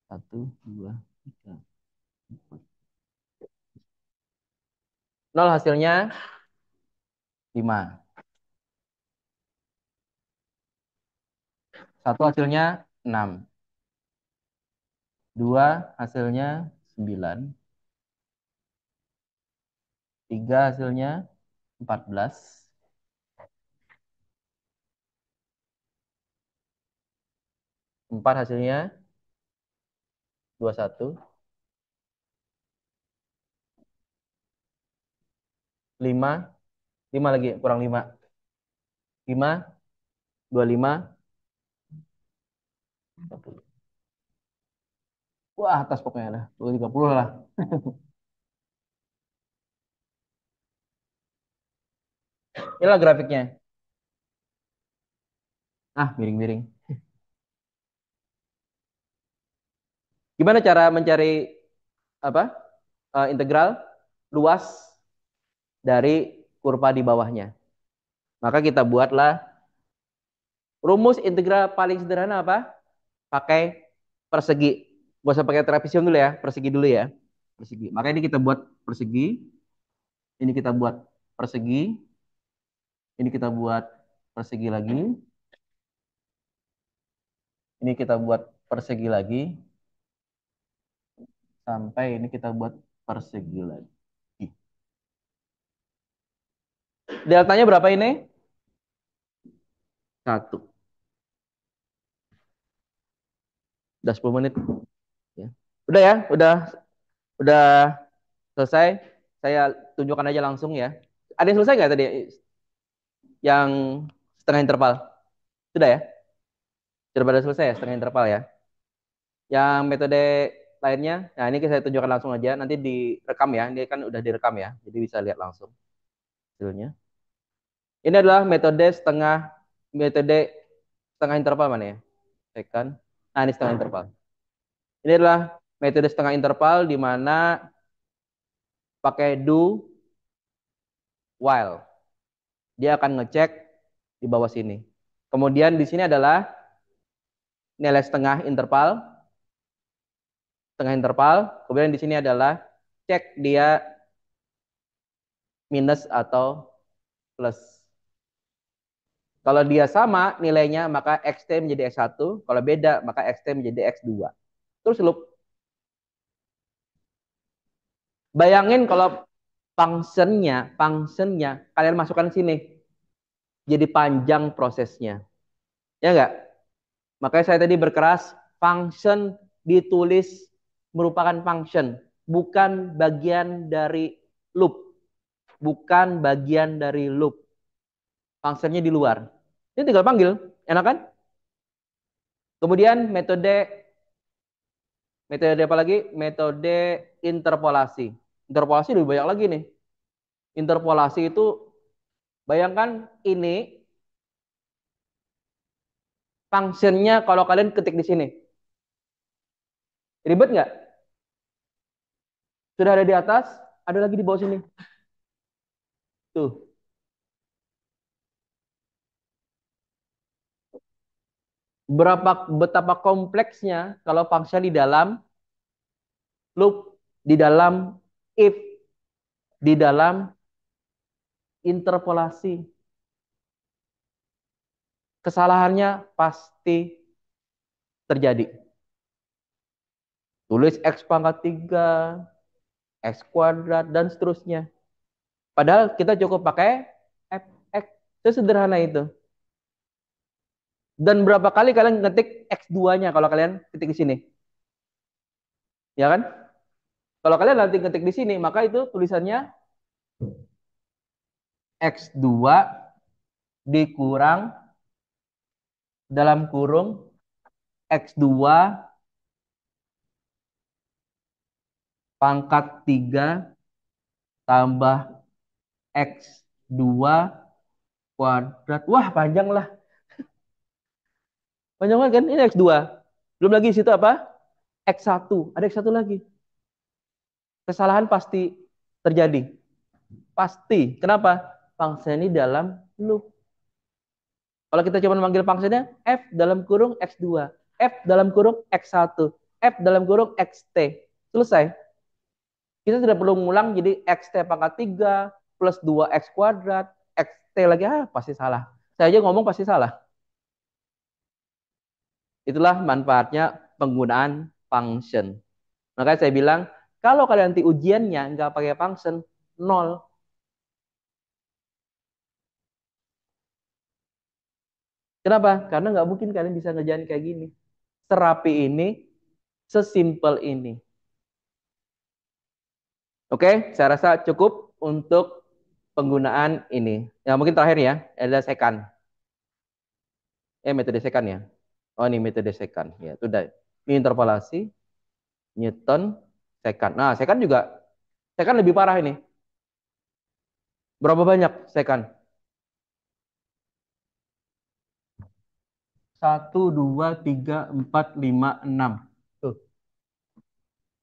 1, 2, 3, 4. 0 hasilnya 5. 1 hasilnya 6. 2 hasilnya 9. 3 hasilnya 14. 4 hasilnya 21. 5, 5 lagi kurang 5. 5, 25, 30. Wah, atas pokoknya lah. 30 lah. Inilah grafiknya. Ah, miring-miring. Gimana cara mencari apa? Integral luas dari kurva di bawahnya. Maka kita buatlah rumus integral paling sederhana apa? Pakai persegi. Gak usah pakai trapezium dulu ya, persegi dulu ya. Persegi. Maka ini kita buat persegi, ini kita buat persegi, ini kita buat persegi lagi, ini kita buat persegi lagi, sampai ini kita buat persegi lagi. Deltanya berapa ini? 1. Udah 10 menit. Ya. Udah ya, udah selesai. Saya tunjukkan aja langsung ya. Ada yang selesai nggak tadi? Yang setengah interval. Sudah ya? Sudah pada selesai ya setengah interval ya. Yang metode lainnya, nah ini saya tunjukkan langsung aja. Nanti direkam ya. Ini kan udah direkam ya. Jadi bisa lihat langsung hasilnya. Ini adalah metode setengah interval mana ya? Second. Nah, ini setengah interval. Ini adalah metode setengah interval di mana pakai do while. Dia akan ngecek di bawah sini. Kemudian di sini adalah nilai setengah interval. Kemudian di sini adalah cek dia minus atau plus. Kalau dia sama nilainya maka xt menjadi x1, kalau beda maka xt menjadi x2. Terus loop. Bayangin kalau functionnya kalian masukkan sini. Jadi panjang prosesnya. Ya enggak? Makanya saya tadi berkeras, function ditulis merupakan function, bukan bagian dari loop. Bukan bagian dari loop. Functionnya di luar. Ini tinggal panggil, enak kan? Kemudian metode apa lagi? Metode interpolasi. Interpolasi lebih banyak lagi nih. Interpolasi itu bayangkan ini functionnya kalau kalian ketik di sini. Ribet nggak? Sudah ada di atas, ada lagi di bawah sini. Tuh. Betapa kompleksnya kalau function di dalam loop, di dalam if, di dalam interpolasi. Kesalahannya pasti terjadi. Tulis x pangkat 3, x kuadrat, dan seterusnya. Padahal kita cukup pakai fx. Sesederhana itu. Dan berapa kali kalian ngetik x2-nya kalau kalian ketik di sini? Ya kan? Kalau kalian nanti ngetik di sini, maka itu tulisannya x2 dikurang dalam kurung x2 pangkat 3 tambah x2 kuadrat. Wah, panjang lah. Panjang banget kan? Ini x2. Belum lagi di situ apa? X1. Ada x1 lagi. Kesalahan pasti terjadi. Pasti. Kenapa? Function ini dalam loop. Kalau kita cuma manggil fungsinya f dalam kurung x2, f dalam kurung x1, f dalam kurung xt. Selesai. Kita tidak perlu ngulang jadi xt pangkat 3 plus 2x kuadrat, xt lagi, pasti salah. Saya aja ngomong pasti salah. Itulah manfaatnya penggunaan function. Makanya saya bilang, kalau kalian nanti ujiannya nggak pakai function, 0. Kenapa? Karena nggak mungkin kalian bisa ngerjain kayak gini. Serapi ini, sesimpel ini. Oke, saya rasa cukup untuk penggunaan ini. Ya, mungkin terakhir ya, adalah second. Metode second ya. Oh, ini metode second. Ya, itu udah. Ini interpolasi, Newton, second. Nah, second juga, second lebih parah ini. Berapa banyak second? 1, 2, 3, 4, 5, 6. Tuh,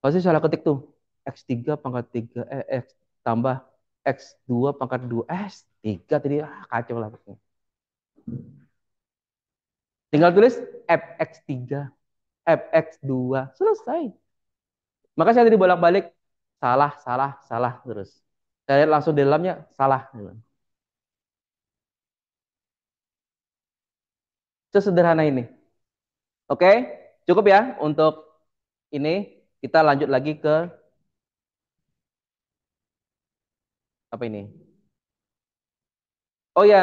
pasti salah ketik tuh. X3 pangkat 3, X tambah X2 pangkat 2. X3 tadi, kacau lah. Tinggal tulis fx3, fx2, selesai. Maka saya tadi bolak-balik, salah, salah, salah terus. Saya lihat langsung di dalamnya, salah. Sesederhana ini. Oke, cukup ya untuk ini. Kita lanjut lagi ke apa ini? Oh ya,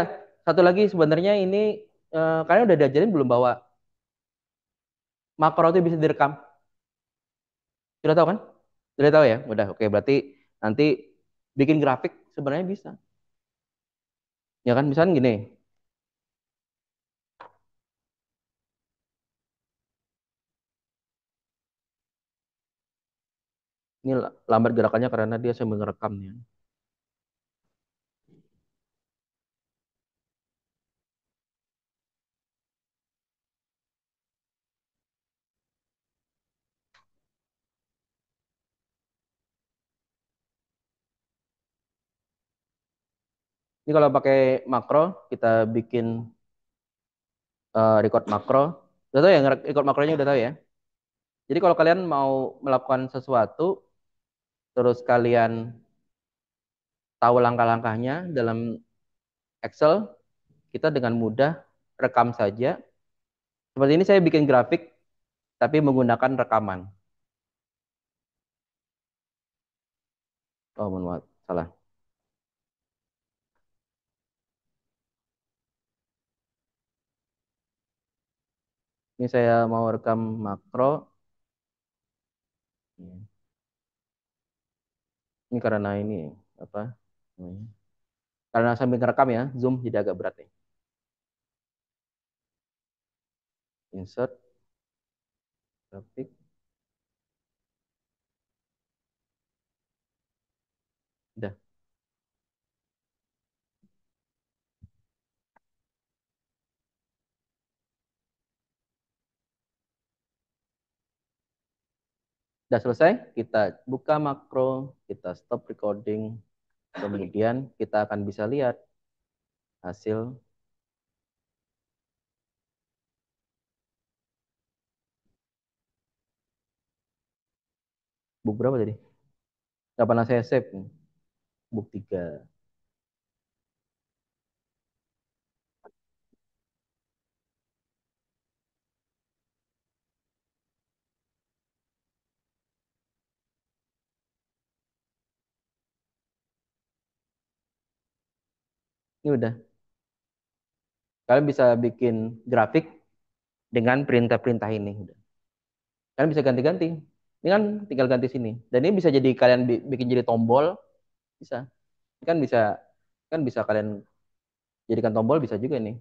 satu lagi sebenarnya ini kalian udah diajarin belum bahwa makro itu bisa direkam? Sudah tahu kan? Sudah tahu ya? Udah, oke. Berarti nanti bikin grafik sebenarnya bisa. Ya kan? Misalnya gini, ini lambat gerakannya karena dia sambil ngerekamnya. Ini kalau pakai makro, kita bikin record makro. Udah tahu ya, record makronya udah tahu ya. Jadi kalau kalian mau melakukan sesuatu, terus kalian tahu langkah-langkahnya dalam Excel, kita dengan mudah rekam saja. Seperti ini saya bikin grafik, tapi menggunakan rekaman. Oh, mohon maaf, salah. Ini saya mau rekam makro. Ini karena ini apa? namanya? Karena sambil ngerekam ya, Zoom jadi agak berat nih. Insert grafik. Udah. Udah selesai, kita buka makro, kita stop recording, kemudian kita akan bisa lihat hasil book berapa tadi? Gak pernah saya save, book 3. Ini udah. Kalian bisa bikin grafik dengan perintah-perintah ini. Kalian bisa ganti-ganti. Ini kan tinggal ganti sini. Dan ini bisa jadi kalian bikin jadi tombol, bisa. Ini kan bisa kalian jadikan tombol bisa juga nih.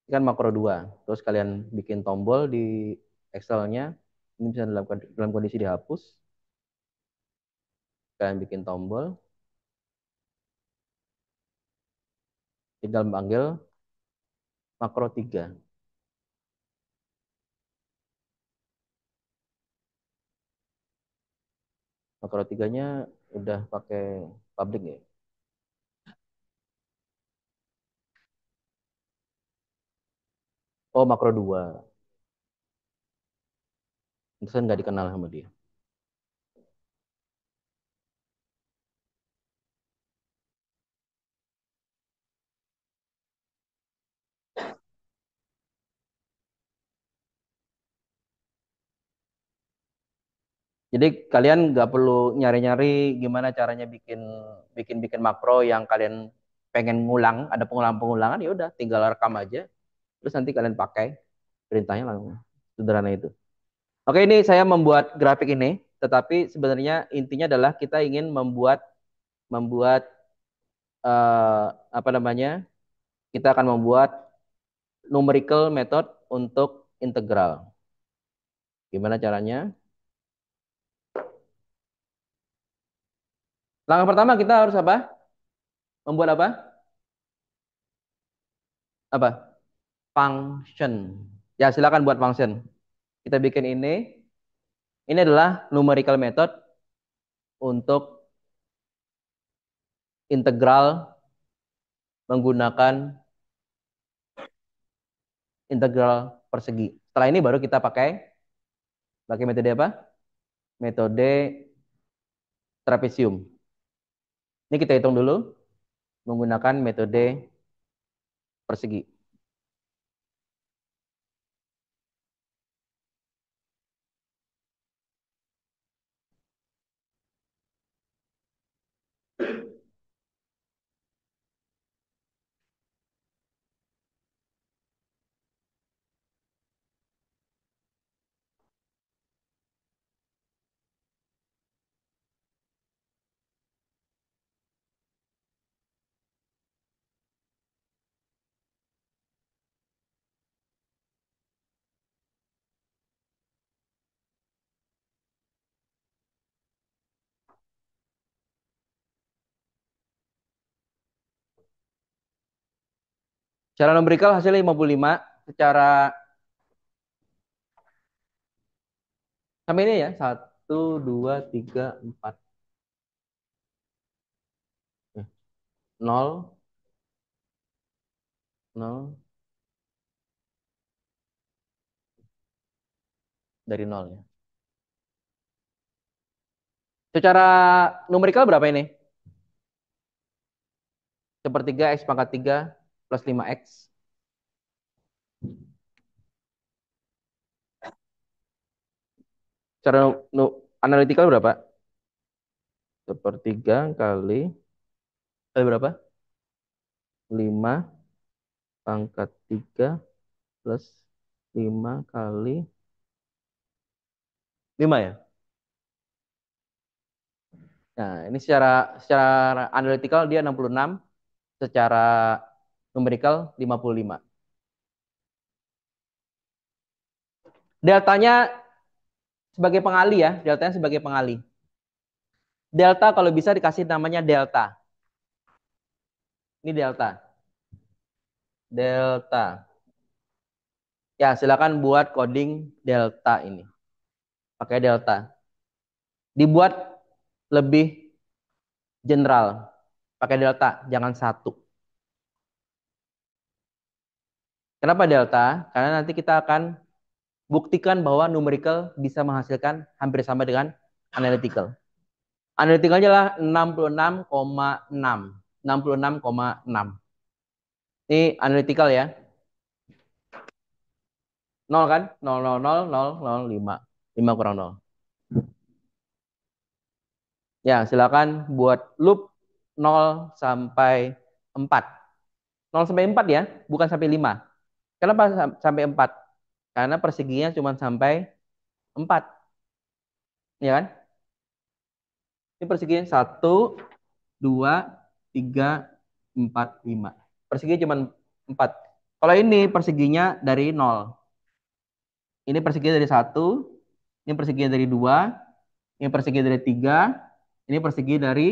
Ini kan makro 2. Terus kalian bikin tombol di Excel-nya. Ini bisa dalam kondisi dihapus. Kalian bikin tombol, tinggal panggil makro 3. Makro 3-nya udah pakai public ya. Oh, makro 2. Terus nggak dikenal sama dia. Jadi kalian nggak perlu nyari-nyari gimana caranya bikin bikin bikin makro yang kalian pengen ngulang, ada pengulangan-pengulangan ya udah tinggal rekam aja, terus nanti kalian pakai perintahnya langsung. Sederhana itu. Oke, ini saya membuat grafik ini, tetapi sebenarnya intinya adalah kita ingin membuat membuat apa namanya? Kita akan membuat numerical method untuk integral. Gimana caranya? Langkah pertama kita harus apa? Membuat apa? Apa? Function. Ya, silakan buat function. Kita bikin ini. Ini adalah numerical method untuk integral menggunakan integral persegi. Setelah ini baru kita pakai metode apa? Metode trapesium. Ini kita hitung dulu menggunakan metode persegi. Secara numerical hasilnya 55. Secara sama ini ya. Satu, dua, tiga, empat. Nol, nol, dari nol ya. Secara numerical berapa ini? Sepertiga X pangkat 3 plus 5X. Secara analytical berapa? Sepertiga kali berapa? 5 pangkat 3 plus 5 kali 5 ya. Nah, ini secara analytical dia 66, secara numerical 55. Deltanya sebagai pengali ya, deltanya sebagai pengali. Delta kalau bisa dikasih namanya delta. Ini delta. Delta. Ya, silakan buat coding delta ini. Pakai delta. Dibuat lebih general. Pakai delta, jangan satu. Kenapa delta? Karena nanti kita akan buktikan bahwa numerical bisa menghasilkan hampir sama dengan analytical. Analyticalnya adalah 66,6. 66,6. Ini analytical ya. 0 kan? 0, 0, 0, 0, 0, 5. 5 kurang 0. Ya, silakan buat loop 0 sampai 4. 0 sampai 4 ya, bukan sampai 5. Kenapa sampai 4? Karena perseginya cuma sampai 4. Ya kan? Ini perseginya 1, 2, 3, 4, 5. Perseginya cuma 4. Kalau ini perseginya dari 0. Ini perseginya dari 1. Ini perseginya dari 2. Ini persegi dari 3. Ini persegi dari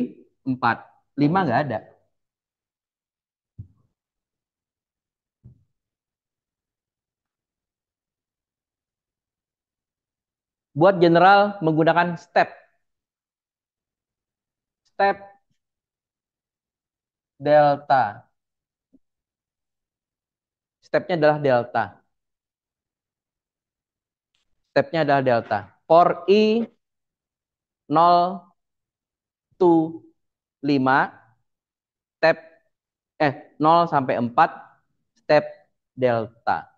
4. 5 nggak ada. Buat general menggunakan step. Step delta. Stepnya adalah delta. Stepnya adalah delta. For I 0 to 5, step 0 sampai 4, step delta.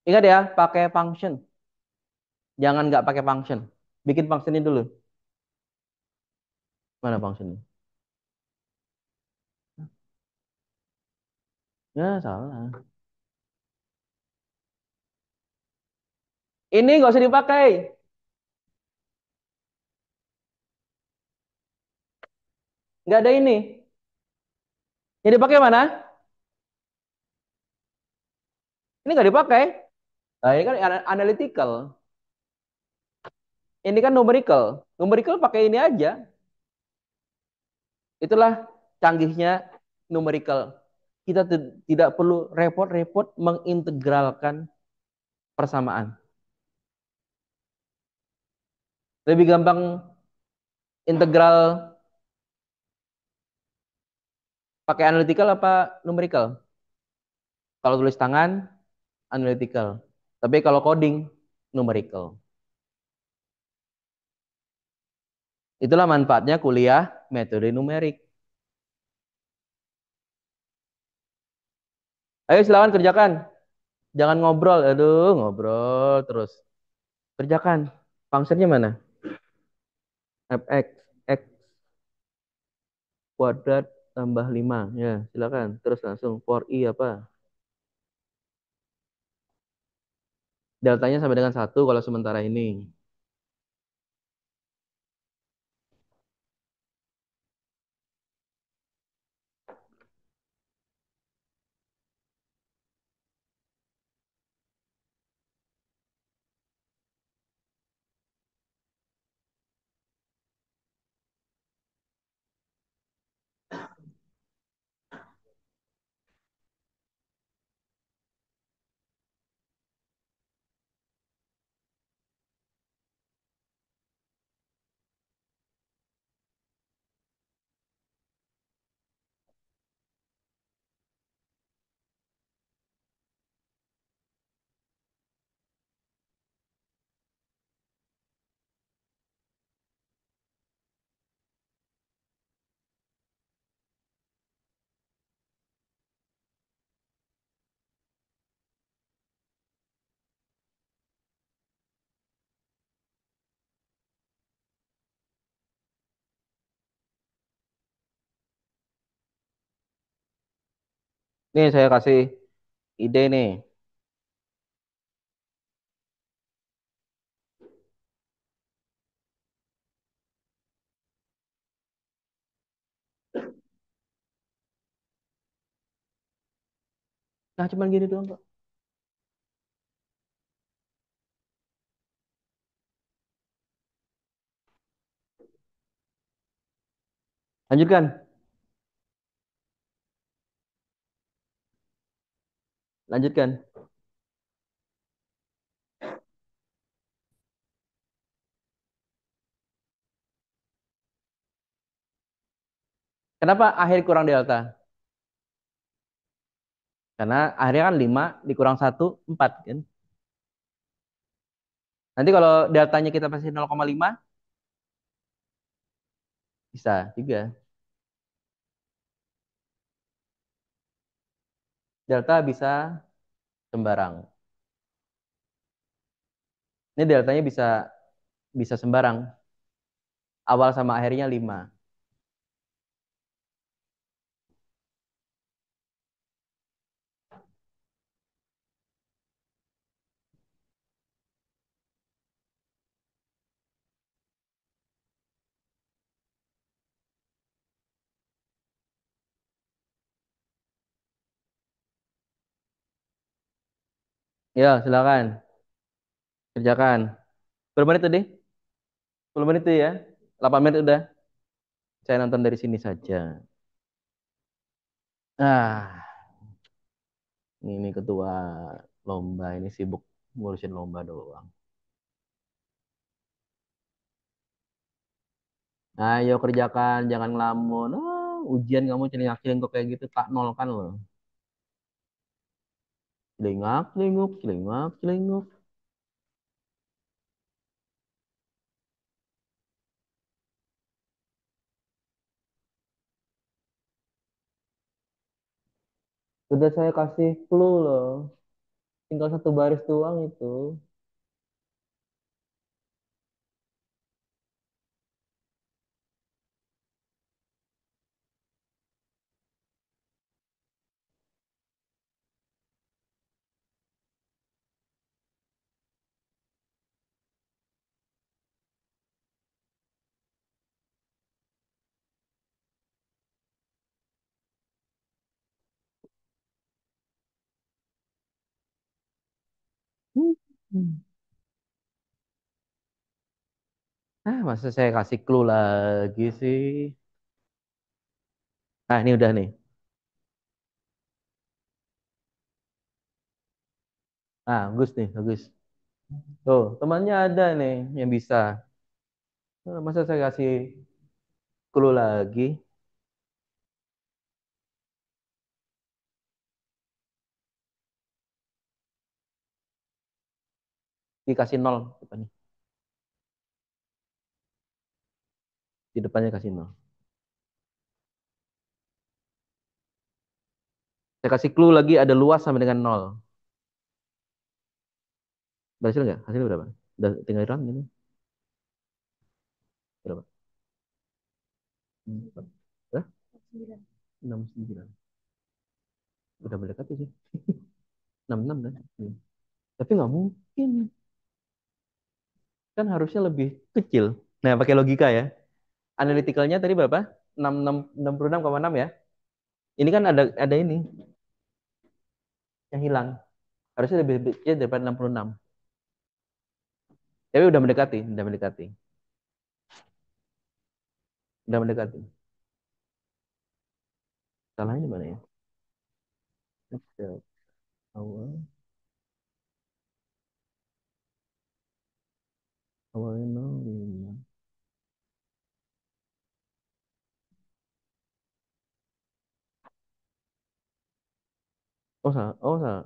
Ingat ya, pakai function. Jangan nggak pakai function. Bikin function ini dulu. Mana function? Ya, salah. Ini nggak usah dipakai. Nggak ada ini. Yang dipakai mana? Ini nggak dipakai. Nah, ini kan analytical. Ini kan numerical. Numerical pakai ini aja. Itulah canggihnya numerical. Kita tidak perlu repot-repot mengintegralkan persamaan. Lebih gampang integral pakai analytical apa numerical? Kalau tulis tangan, analytical. Tapi kalau coding, numerical. Itulah manfaatnya kuliah metode numerik. Ayo silakan kerjakan. Jangan ngobrol. Aduh, ngobrol terus. Kerjakan. Fungsinya mana? Fx, x kuadrat tambah 5. Ya, silakan. Terus langsung for i apa? Deltanya sama dengan 1 kalau sementara ini. Nih saya kasih ide nih. Nah, cuman gini doang kok. Lanjutkan, lanjutkan. Kenapa akhir kurang delta? Karena akhirnya kan 5 dikurang 1, 4 kan. Nanti kalau deltanya kita pasti 0,5, bisa juga. Delta bisa sembarang. Ini deltanya bisa bisa sembarang. Awal sama akhirnya 5. Ya, silakan. Kerjakan. Berapa menit tadi? 10 menit tuh ya. 8 menit udah. Saya nonton dari sini saja. Ah, ini ketua lomba ini sibuk ngurusin lomba doang. Ayo kerjakan, jangan ngelamun. Ujian kamu celingak-celinguk kayak gitu tak nol kan loh. Celingak, celinguk, celingak, celinguk. Sudah saya kasih clue loh. Tinggal satu baris doang itu. Hmm. Masa saya kasih clue lagi sih? Nah, ini udah nih. Bagus nih, bagus. Tuh, temannya ada nih yang bisa. Masa saya kasih clue lagi? Dikasih nol depannya. Di depannya kasih nol. Saya kasih clue lagi ada luas sama dengan nol. Berhasil nggak? Hasilnya berapa? Udah tinggal hilang ini. Berapa? Empat. Hah? 69. Udah mendekati sih. 66 kan? Hmm. Tapi nggak mungkin. Kan harusnya lebih kecil. Nah, pakai logika ya. Analitikalnya tadi berapa? 66,6 ya. Ini kan ada ini yang hilang. Harusnya lebih kecil daripada 66. Tapi udah mendekati, udah mendekati. Udah mendekati. Salahnya di mana ya? Kecil. Awal, awalnya 05. Oh, salah. Oh, salah.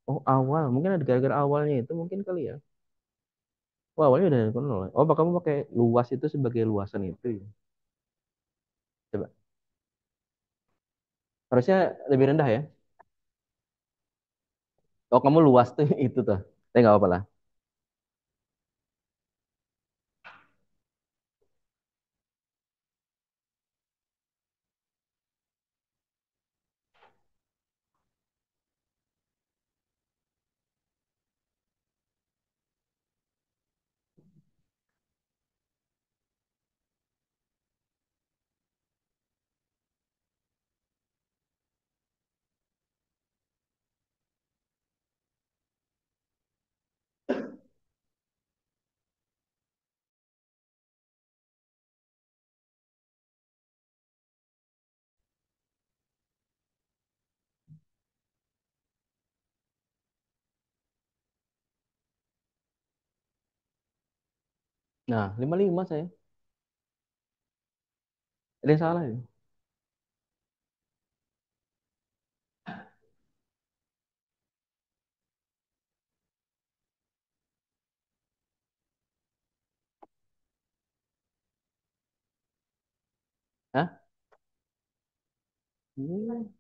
Oh, awal. Mungkin ada gara-gara awalnya itu mungkin kali ya. Oh, awalnya udah dari nol. Oh, apa kamu pakai luas itu sebagai luasan itu ya? Coba. Harusnya lebih rendah ya. Oh, kamu luas tuh itu tuh. Tapi nggak apa-apa lah. Nah, 55 saya. Ada yang salah ya? Hah? Hmm.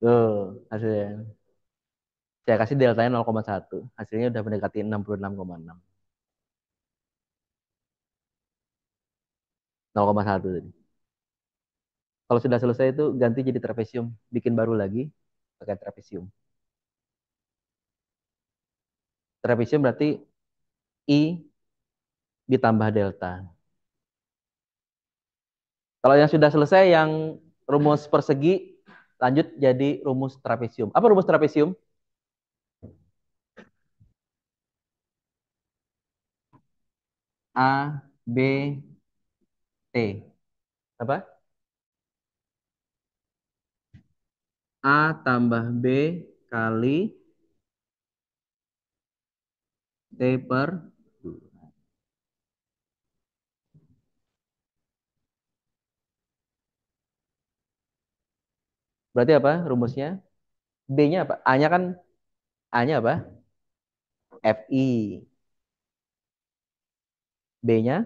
Tuh, hasilnya. Saya kasih deltanya 0,1. Hasilnya udah mendekati 66,6. 0,1 tadi. Kalau sudah selesai itu ganti jadi trapesium. Bikin baru lagi pakai trapesium. Trapesium berarti I ditambah delta. Kalau yang sudah selesai yang rumus persegi lanjut jadi rumus trapesium. Apa rumus trapesium? A B T. Apa? A tambah B kali T per. Berarti apa rumusnya? B-nya apa? A-nya kan A-nya apa? Fi. B-nya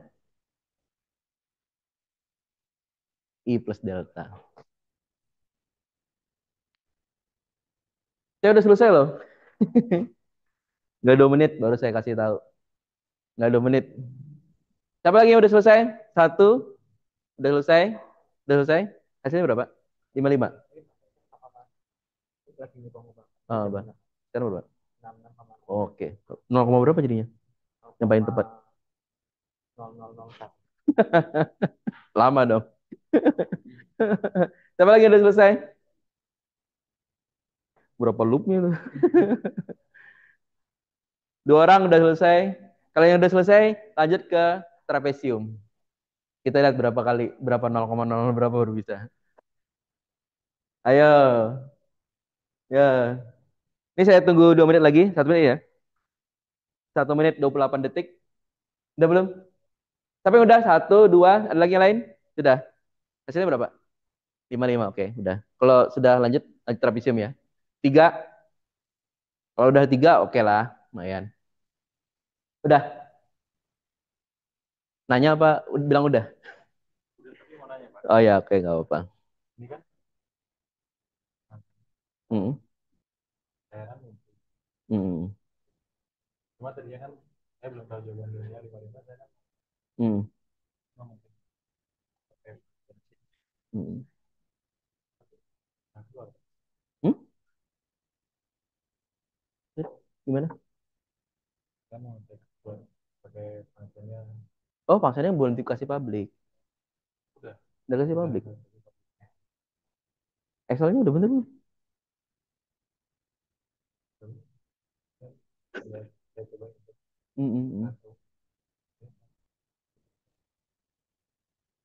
I plus delta. Saya udah selesai loh. Nggak 2 menit baru saya kasih tahu. Nggak 2 menit. Siapa lagi yang udah selesai? Satu. Udah selesai? Udah selesai? Hasilnya berapa? 55. Oh, Bang. Sekarang berapa? Oke. 0, berapa jadinya? Yang paling tepat. Lama dong. Siapa lagi yang udah selesai? Berapa loopnya tuh? 2 orang udah selesai. Kalau yang udah selesai, lanjut ke trapesium. Kita lihat berapa kali, berapa 0,00 berapa baru bisa. Ayo, ya. Ini saya tunggu 2 menit lagi, 1 menit ya. 1 menit 28 detik. Udah belum? Tapi udah satu, dua, ada lagi yang lain? Sudah. Hasilnya berapa? 55, oke, udah. Kalau sudah lanjut, lanjut trapesium ya. Tiga, kalau udah tiga, oke lah, lumayan. Udah, nanya apa? Bilang udah. Oh ya, oke, nggak apa-apa. Hmm, hmm, hmm, hmm. Hmm? Gimana? Oh, pangsanya belum dikasih publik. Udah kasih publik. Excelnya udah bener belum? Hmm, hmm, hmm.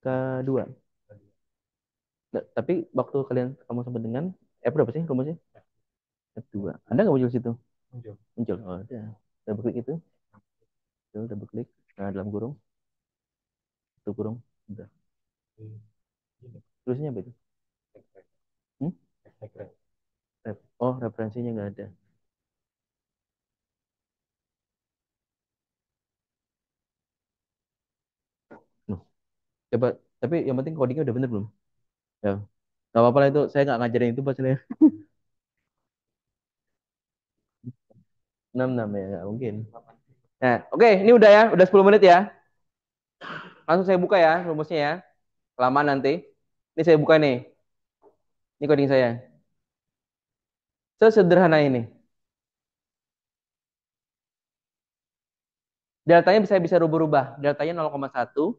Kedua. Tapi waktu kamu sampai dengan berapa sih rumusnya? F2. Ada nggak muncul situ? Muncul. Oh, ada. Double klik itu. Tuh, double klik. Nah, dalam kurung. Itu kurung. Udah. Tulisnya apa itu? Hmm? Oh, referensinya nggak ada. Nuh, coba. Tapi yang penting codingnya udah bener belum? Ya. Gak apa-apa lah itu. Saya nggak ngajarin itu pas saya. 66 ya. Nggak mungkin. Nah, oke. Ini udah ya. Udah 10 menit ya. Langsung saya buka ya rumusnya ya. Kelamaan nanti. Ini saya buka nih. Ini coding saya. Sesederhana ini. Deltanya bisa rubah-rubah. Deltanya 0,1.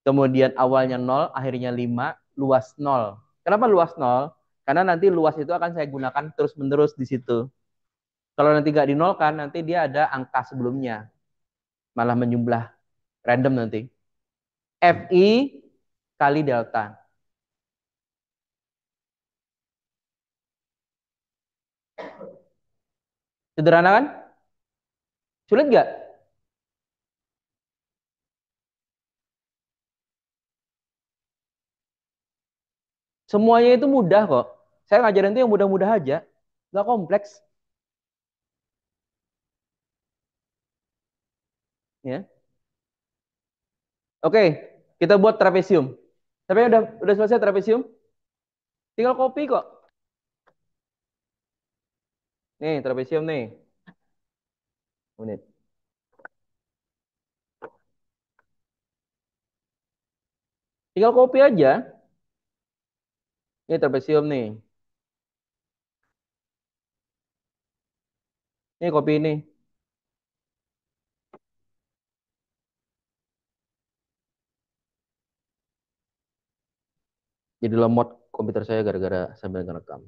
Kemudian awalnya 0, akhirnya 5, luas 0. Kenapa luas 0? Karena nanti luas itu akan saya gunakan terus-menerus di situ. Kalau nanti nggak dinolkan, nanti dia ada angka sebelumnya. Malah menjumlah random nanti. Fi kali delta. Sederhana kan? Sulit nggak? Semuanya itu mudah kok. Saya ngajarin itu yang mudah-mudah aja. Nggak kompleks. Ya. Oke, kita buat trapesium. Tapi udah selesai trapesium? Tinggal copy kok. Nih, trapesium nih. Menit. Tinggal copy aja. Ini trapesium nih. Ini copy ini. Jadi lemot komputer saya gara-gara sambil ngerekam.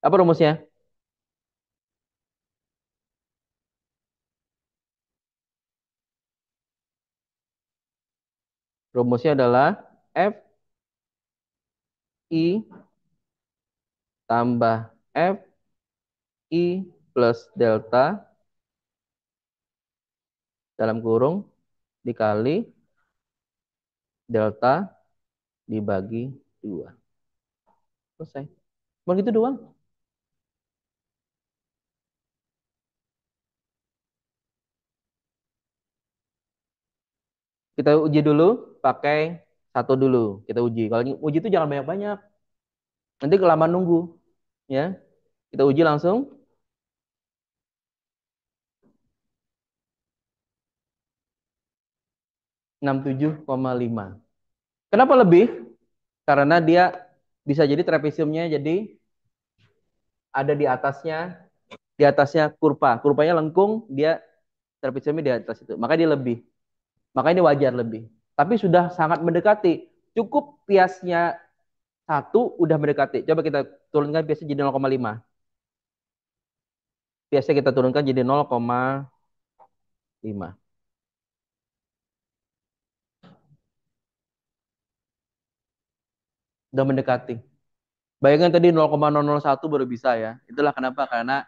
Apa rumusnya? Rumusnya adalah F I tambah F I plus delta dalam kurung dikali delta dibagi 2. Selesai. Cuma gitu doang. Kita uji dulu pakai satu dulu. Kita uji. Kalau uji itu jangan banyak-banyak. Nanti kelamaan nunggu. Ya. Kita uji langsung 67,5. Kenapa lebih? Karena dia bisa jadi trapesiumnya jadi ada di atasnya kurva. Kurvanya lengkung, dia trapesiumnya di atas itu. Maka dia lebih. Maka ini wajar lebih. Tapi sudah sangat mendekati. Cukup piasnya satu udah mendekati. Coba kita turunkan piasnya jadi 0,5. Piasnya kita turunkan jadi 0,5. Udah mendekati. Bayangkan tadi 0,001 baru bisa ya. Itulah kenapa, karena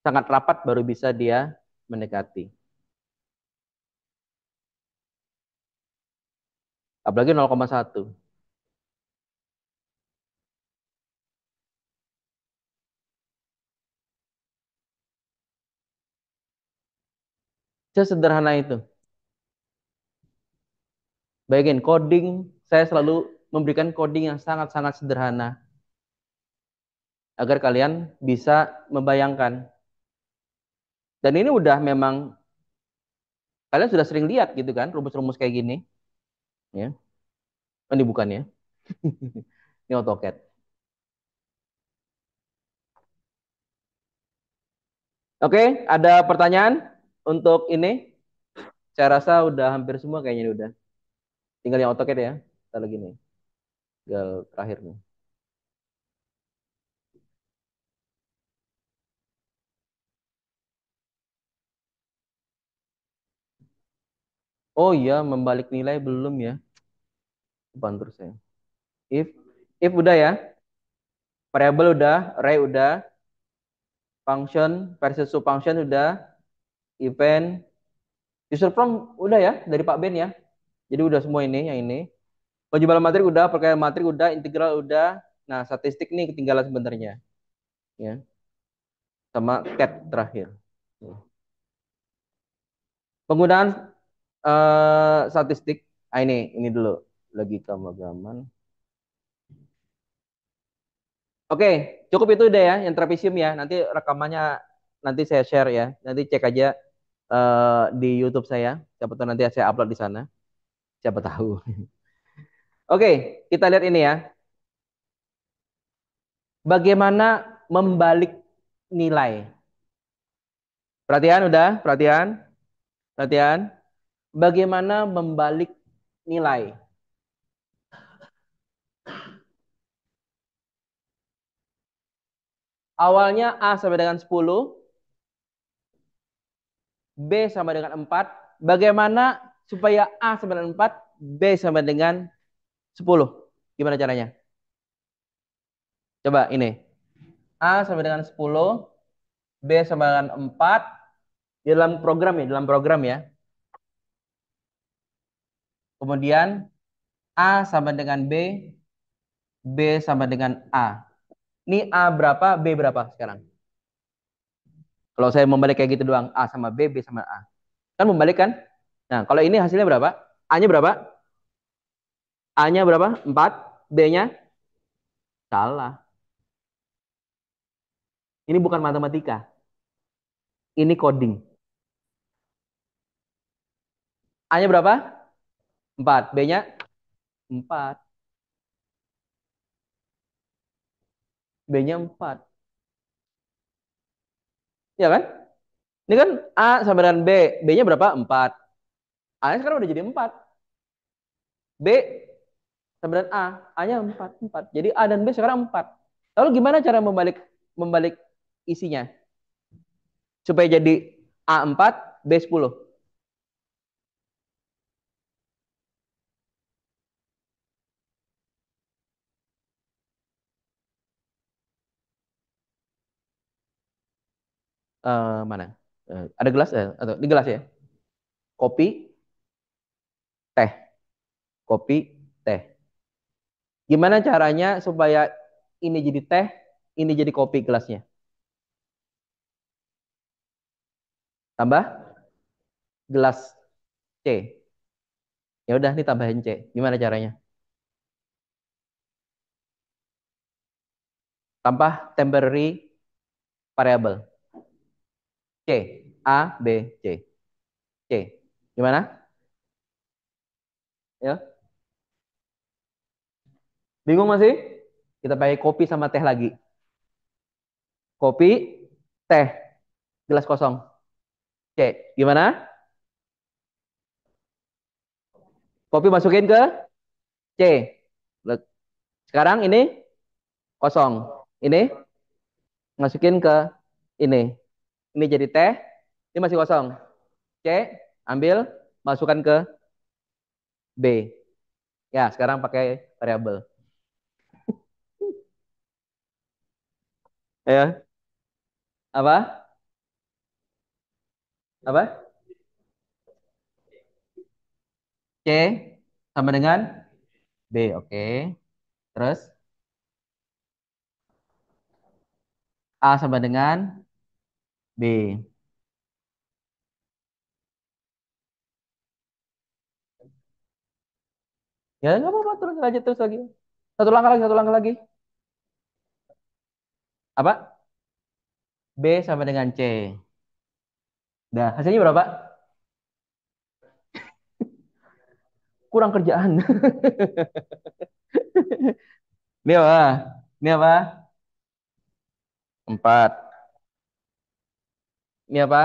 sangat rapat baru bisa dia mendekati. Apalagi 0,1. Sesederhana itu. Bayangin coding, saya selalu memberikan coding yang sangat-sangat sederhana agar kalian bisa membayangkan. Dan ini udah memang kalian sudah sering lihat gitu kan rumus-rumus kayak gini, ya. Oh, ini bukan ya. Ini AutoCAD. Oke, ada pertanyaan untuk ini? Saya rasa udah hampir semua kayaknya udah. Tinggal yang AutoCAD ya. Kita lagi nih. Tinggal terakhir nih. Oh iya, membalik nilai belum ya? Depan terus saya. If if udah ya. Variable udah, array udah, function versus sub function udah, event, user from udah ya dari Pak Ben ya. Jadi udah semua ini yang ini. Penjualan matrik udah, perkalian matrik udah, integral udah. Nah, statistik nih ketinggalan sebenarnya, ya. Sama cat terakhir. Penggunaan statistik. Ah, ini dulu lagi pemrograman. Oke, cukup itu deh ya yang trapesium ya. Nanti rekamannya nanti saya share ya. Nanti cek aja di YouTube saya. Siapa tahu nanti saya upload di sana. Siapa tahu. Oke, kita lihat ini ya. Bagaimana membalik nilai? Perhatian udah, perhatian, perhatian. Bagaimana membalik nilai? Awalnya A sama dengan 10, B sama dengan 4. Bagaimana supaya A sama dengan 4, B sama dengan 10? Gimana caranya? Coba ini. A sama dengan 10, B sama dengan 4. Di dalam program ya, dalam program ya. Kemudian A sama dengan B, B sama dengan A. Ini A berapa, B berapa sekarang? Kalau saya membalik kayak gitu doang, A sama B, B sama A. Kan membalik kan? Nah, kalau ini hasilnya berapa? A-nya berapa? A-nya berapa? 4. B-nya? Salah. Ini bukan matematika. Ini coding. A-nya berapa? 4. B-nya? 4. B-nya 4. Ya kan? Ini kan A sama dengan B. B-nya berapa? 4. A-nya sekarang udah jadi 4. B sama dengan A. A-nya 4. 4. Jadi A dan B sekarang 4. Lalu gimana cara membalik membalik isinya? Supaya jadi A4, B10. Mana? Ada gelas? Atau di gelas ya? Kopi, teh. Kopi, teh. Gimana caranya supaya ini jadi teh, ini jadi kopi gelasnya? Tambah gelas C. Ya udah nih tambahin C. Gimana caranya? Tambah temporary variable. C. A, B, C. C. Gimana? Ya. Bingung masih? Kita pakai kopi sama teh lagi. Kopi, teh, gelas kosong. C. Gimana? Kopi masukin ke C. Sekarang ini kosong. Ini masukin ke ini. Ini jadi teh. Ini masih kosong. C. Ambil, masukkan ke B. Ya, sekarang pakai variabel. Ya, apa? Apa? C sama dengan B. Oke. Terus A sama dengan B. Ya, nggak apa-apa. Terus aja terus lagi. Satu langkah lagi, satu langkah lagi. Apa? B sama dengan C. Nah, hasilnya berapa? Kurang kerjaan. Ini apa? Ini apa? 4. Ini apa?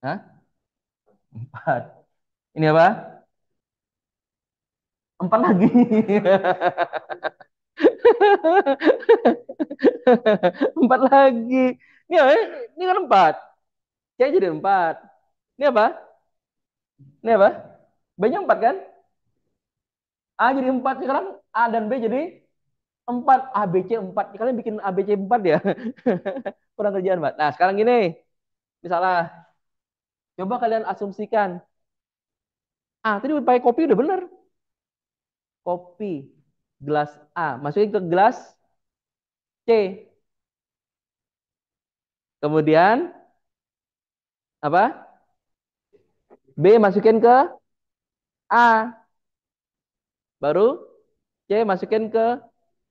Hah? 4. Ini apa? 4 lagi. 4 lagi. Ini kan 4. C jadi 4. Ini apa? Ini apa? B-nya 4 kan? A jadi 4. Sekarang A dan B jadi 4. A, B, C 4. Kalian bikin A, B, C 4 ya? Kurang kerjaan, Mbak. Nah, sekarang gini. Misalnya, coba kalian asumsikan. Ah, tadi pakai kopi udah bener. Kopi. Gelas A. Masukin ke gelas C. Kemudian, apa? B masukin ke A. Baru C masukin ke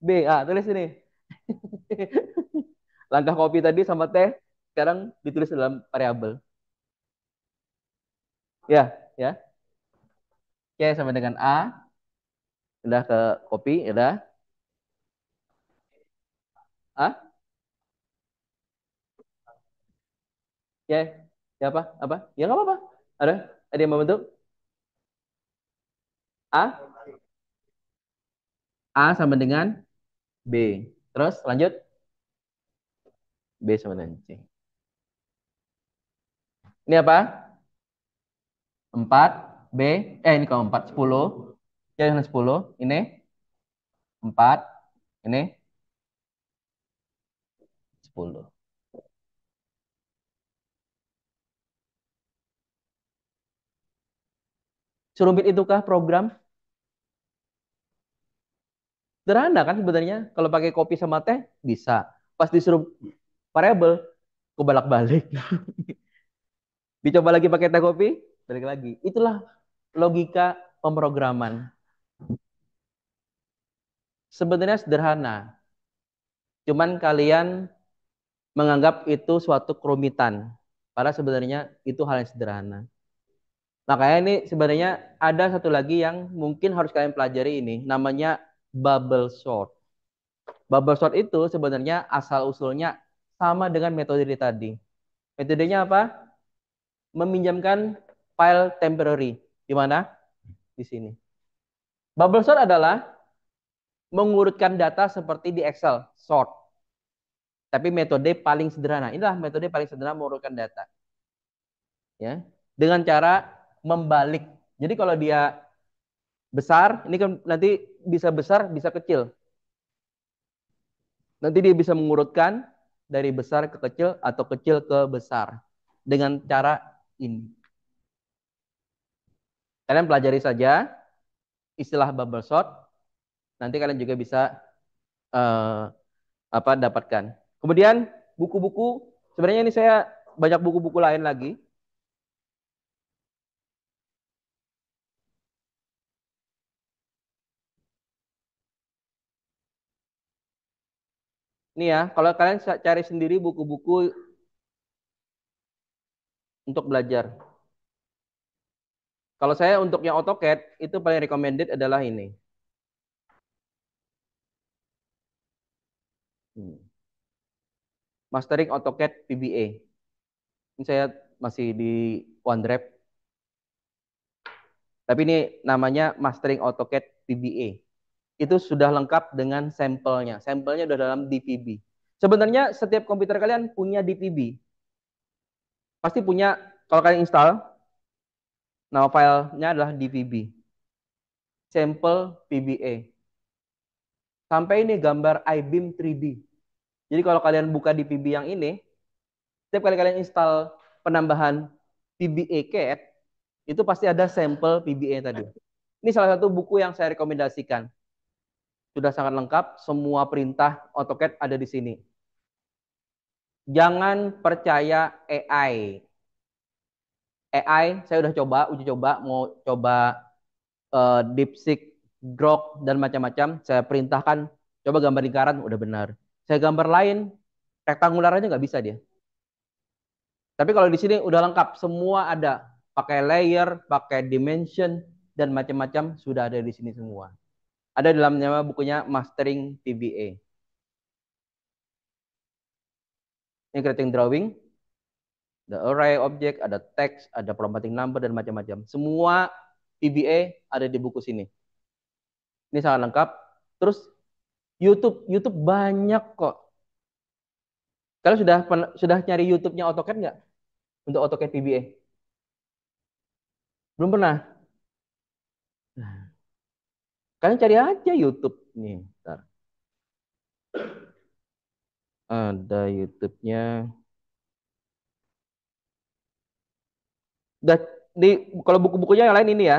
B. Ah, tulis ini. Langkah kopi tadi sama teh sekarang ditulis dalam variabel. Ya, ya. C sama dengan A, udah ke kopi, udah. A, ya, ya apa? Apa? Ya nggak apa-apa. Ada yang membantu? A, A sama dengan B. Terus lanjut B sama dengan C. Ini apa? 4 B. Ini kalau 4 10. Yang 10, ini 4, ini 10. Serumit itukah program? Sederhana kan sebenarnya. Kalau pakai kopi sama teh bisa. Pas disuruh variabel, kebalak-balik. Dicoba lagi pakai teh kopi, balik lagi. Itulah logika pemrograman. Sebenarnya sederhana. Cuman kalian menganggap itu suatu kerumitan. Padahal sebenarnya itu hal yang sederhana. Makanya ini sebenarnya ada satu lagi yang mungkin harus kalian pelajari ini. Namanya bubble sort. Bubble sort itu sebenarnya asal usulnya sama dengan metode tadi. Metodenya apa? Meminjamkan file temporary. Di mana? Di sini. Bubble sort adalah mengurutkan data seperti di Excel, sort. Tapi metode paling sederhana. Inilah metode paling sederhana mengurutkan data. Ya. Dengan cara membalik. Jadi kalau dia besar, ini kan nanti bisa besar, bisa kecil. Nanti dia bisa mengurutkan dari besar ke kecil atau kecil ke besar. Dengan cara ini. Kalian pelajari saja istilah bubble sort. Nanti kalian juga bisa uh, dapatkan. Kemudian buku-buku, sebenarnya ini saya banyak buku-buku lain lagi. Ini ya, kalau kalian cari sendiri buku-buku untuk belajar. Kalau saya untuk yang AutoCAD itu paling recommended adalah ini. Mastering AutoCAD PBA. Ini saya masih di OneDrive. Tapi ini namanya Mastering AutoCAD PBA. Itu sudah lengkap dengan sampelnya. Sampelnya udah dalam DVB. Sebenarnya setiap komputer kalian punya DVB. Pasti punya, kalau kalian install, nama filenya adalah DVB. Sample PBA. Sampai ini gambar iBeam 3D. Jadi kalau kalian buka DVB yang ini, setiap kali kalian install penambahan PBA CAD, itu pasti ada sampel PBA tadi. Ini salah satu buku yang saya rekomendasikan. Sudah sangat lengkap, semua perintah AutoCAD ada di sini. Jangan percaya AI. AI saya udah coba, uji coba, mau coba DeepSeek, Grok, dan macam-macam. Saya perintahkan, coba gambar lingkaran, udah benar. Saya gambar lain, rektangular aja nggak bisa dia. Tapi kalau di sini udah lengkap, semua ada. Pakai layer, pakai dimension, dan macam-macam sudah ada di sini semua. Ada dalam nama bukunya Mastering PBA. Ini creating drawing, ada array object, ada text, ada formatting number, dan macam-macam. Semua PBA ada di buku sini. Ini sangat lengkap. Terus YouTube banyak kok. Kalian sudah nyari YouTube-nya AutoCAD nggak? Untuk AutoCAD PBA? Belum pernah? Nah, kalian cari aja YouTube nih. Bentar. Ada YouTube-nya. Udah di kalau buku-bukunya yang lain ini ya.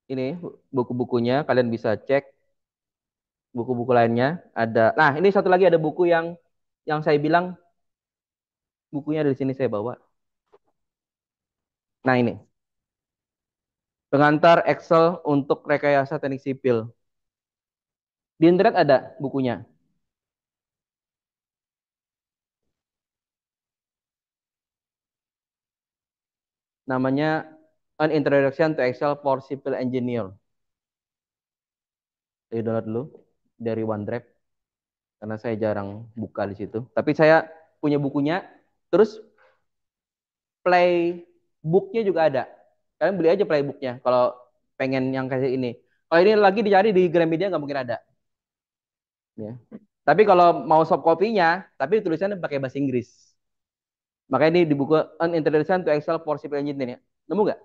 Ini buku-bukunya kalian bisa cek buku-buku lainnya ada. Nah, ini satu lagi ada buku yang saya bilang bukunya dari sini saya bawa. Nah, ini. Pengantar Excel untuk rekayasa teknik sipil. Di internet ada bukunya. Namanya An Introduction to Excel for Civil Engineer. Saya download dulu dari OneDrive karena saya jarang buka di situ. Tapi saya punya bukunya. Terus playbooknya juga ada. Kalian beli aja playbooknya kalau pengen yang kayak ini. Kalau ini lagi dicari di Gramedia nggak mungkin ada. Ya. Tapi kalau mau soft copy-nya, tapi tulisannya pakai bahasa Inggris. Makanya ini di buku An Introduction to Excel for Civil Engineer. Nemu nggak?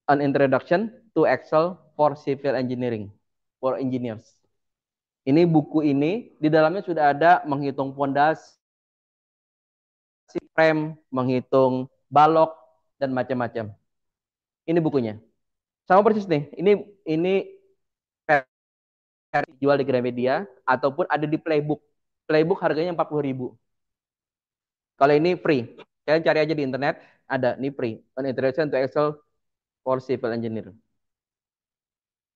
An Introduction to Excel for Civil Engineering for Engineers. Ini buku ini di dalamnya sudah ada menghitung pondasi, frame, menghitung balok dan macam-macam. Ini bukunya. Sama persis nih. Ini versi jual di Gramedia ataupun ada di Playbook. Playbook harganya 40.000. Kalau ini free. Kalian cari aja di internet, ada ini free. An Introduction to Excel for Civil Engineer.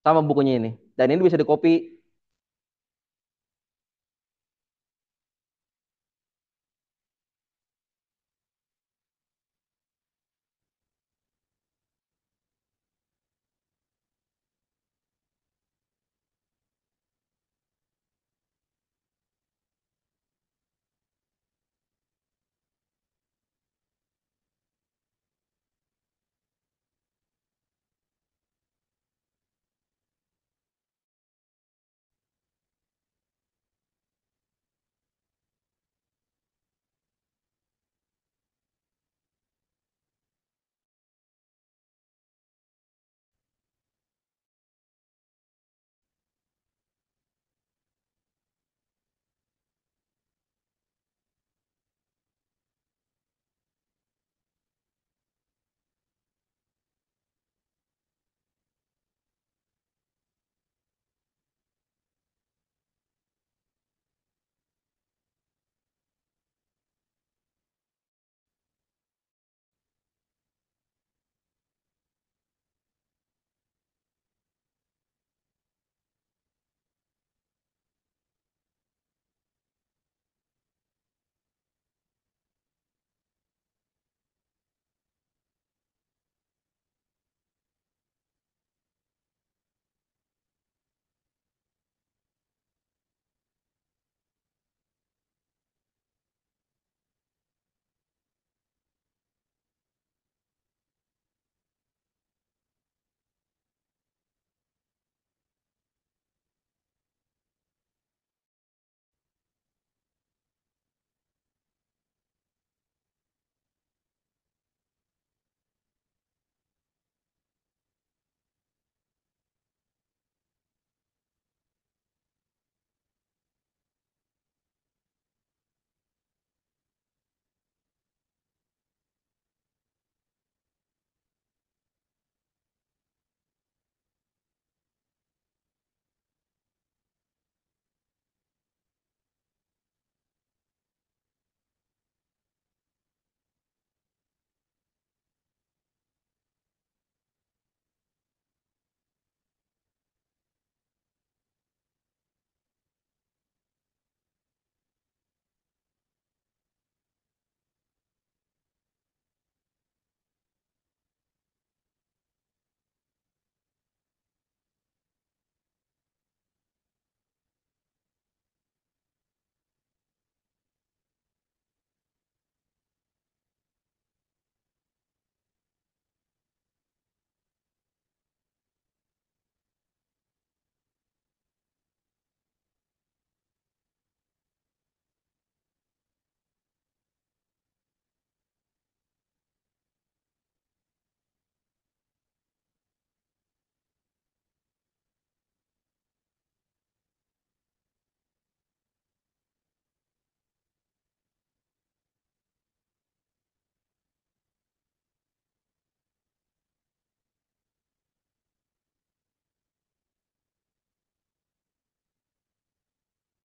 Sama bukunya ini. Dan ini bisa di copy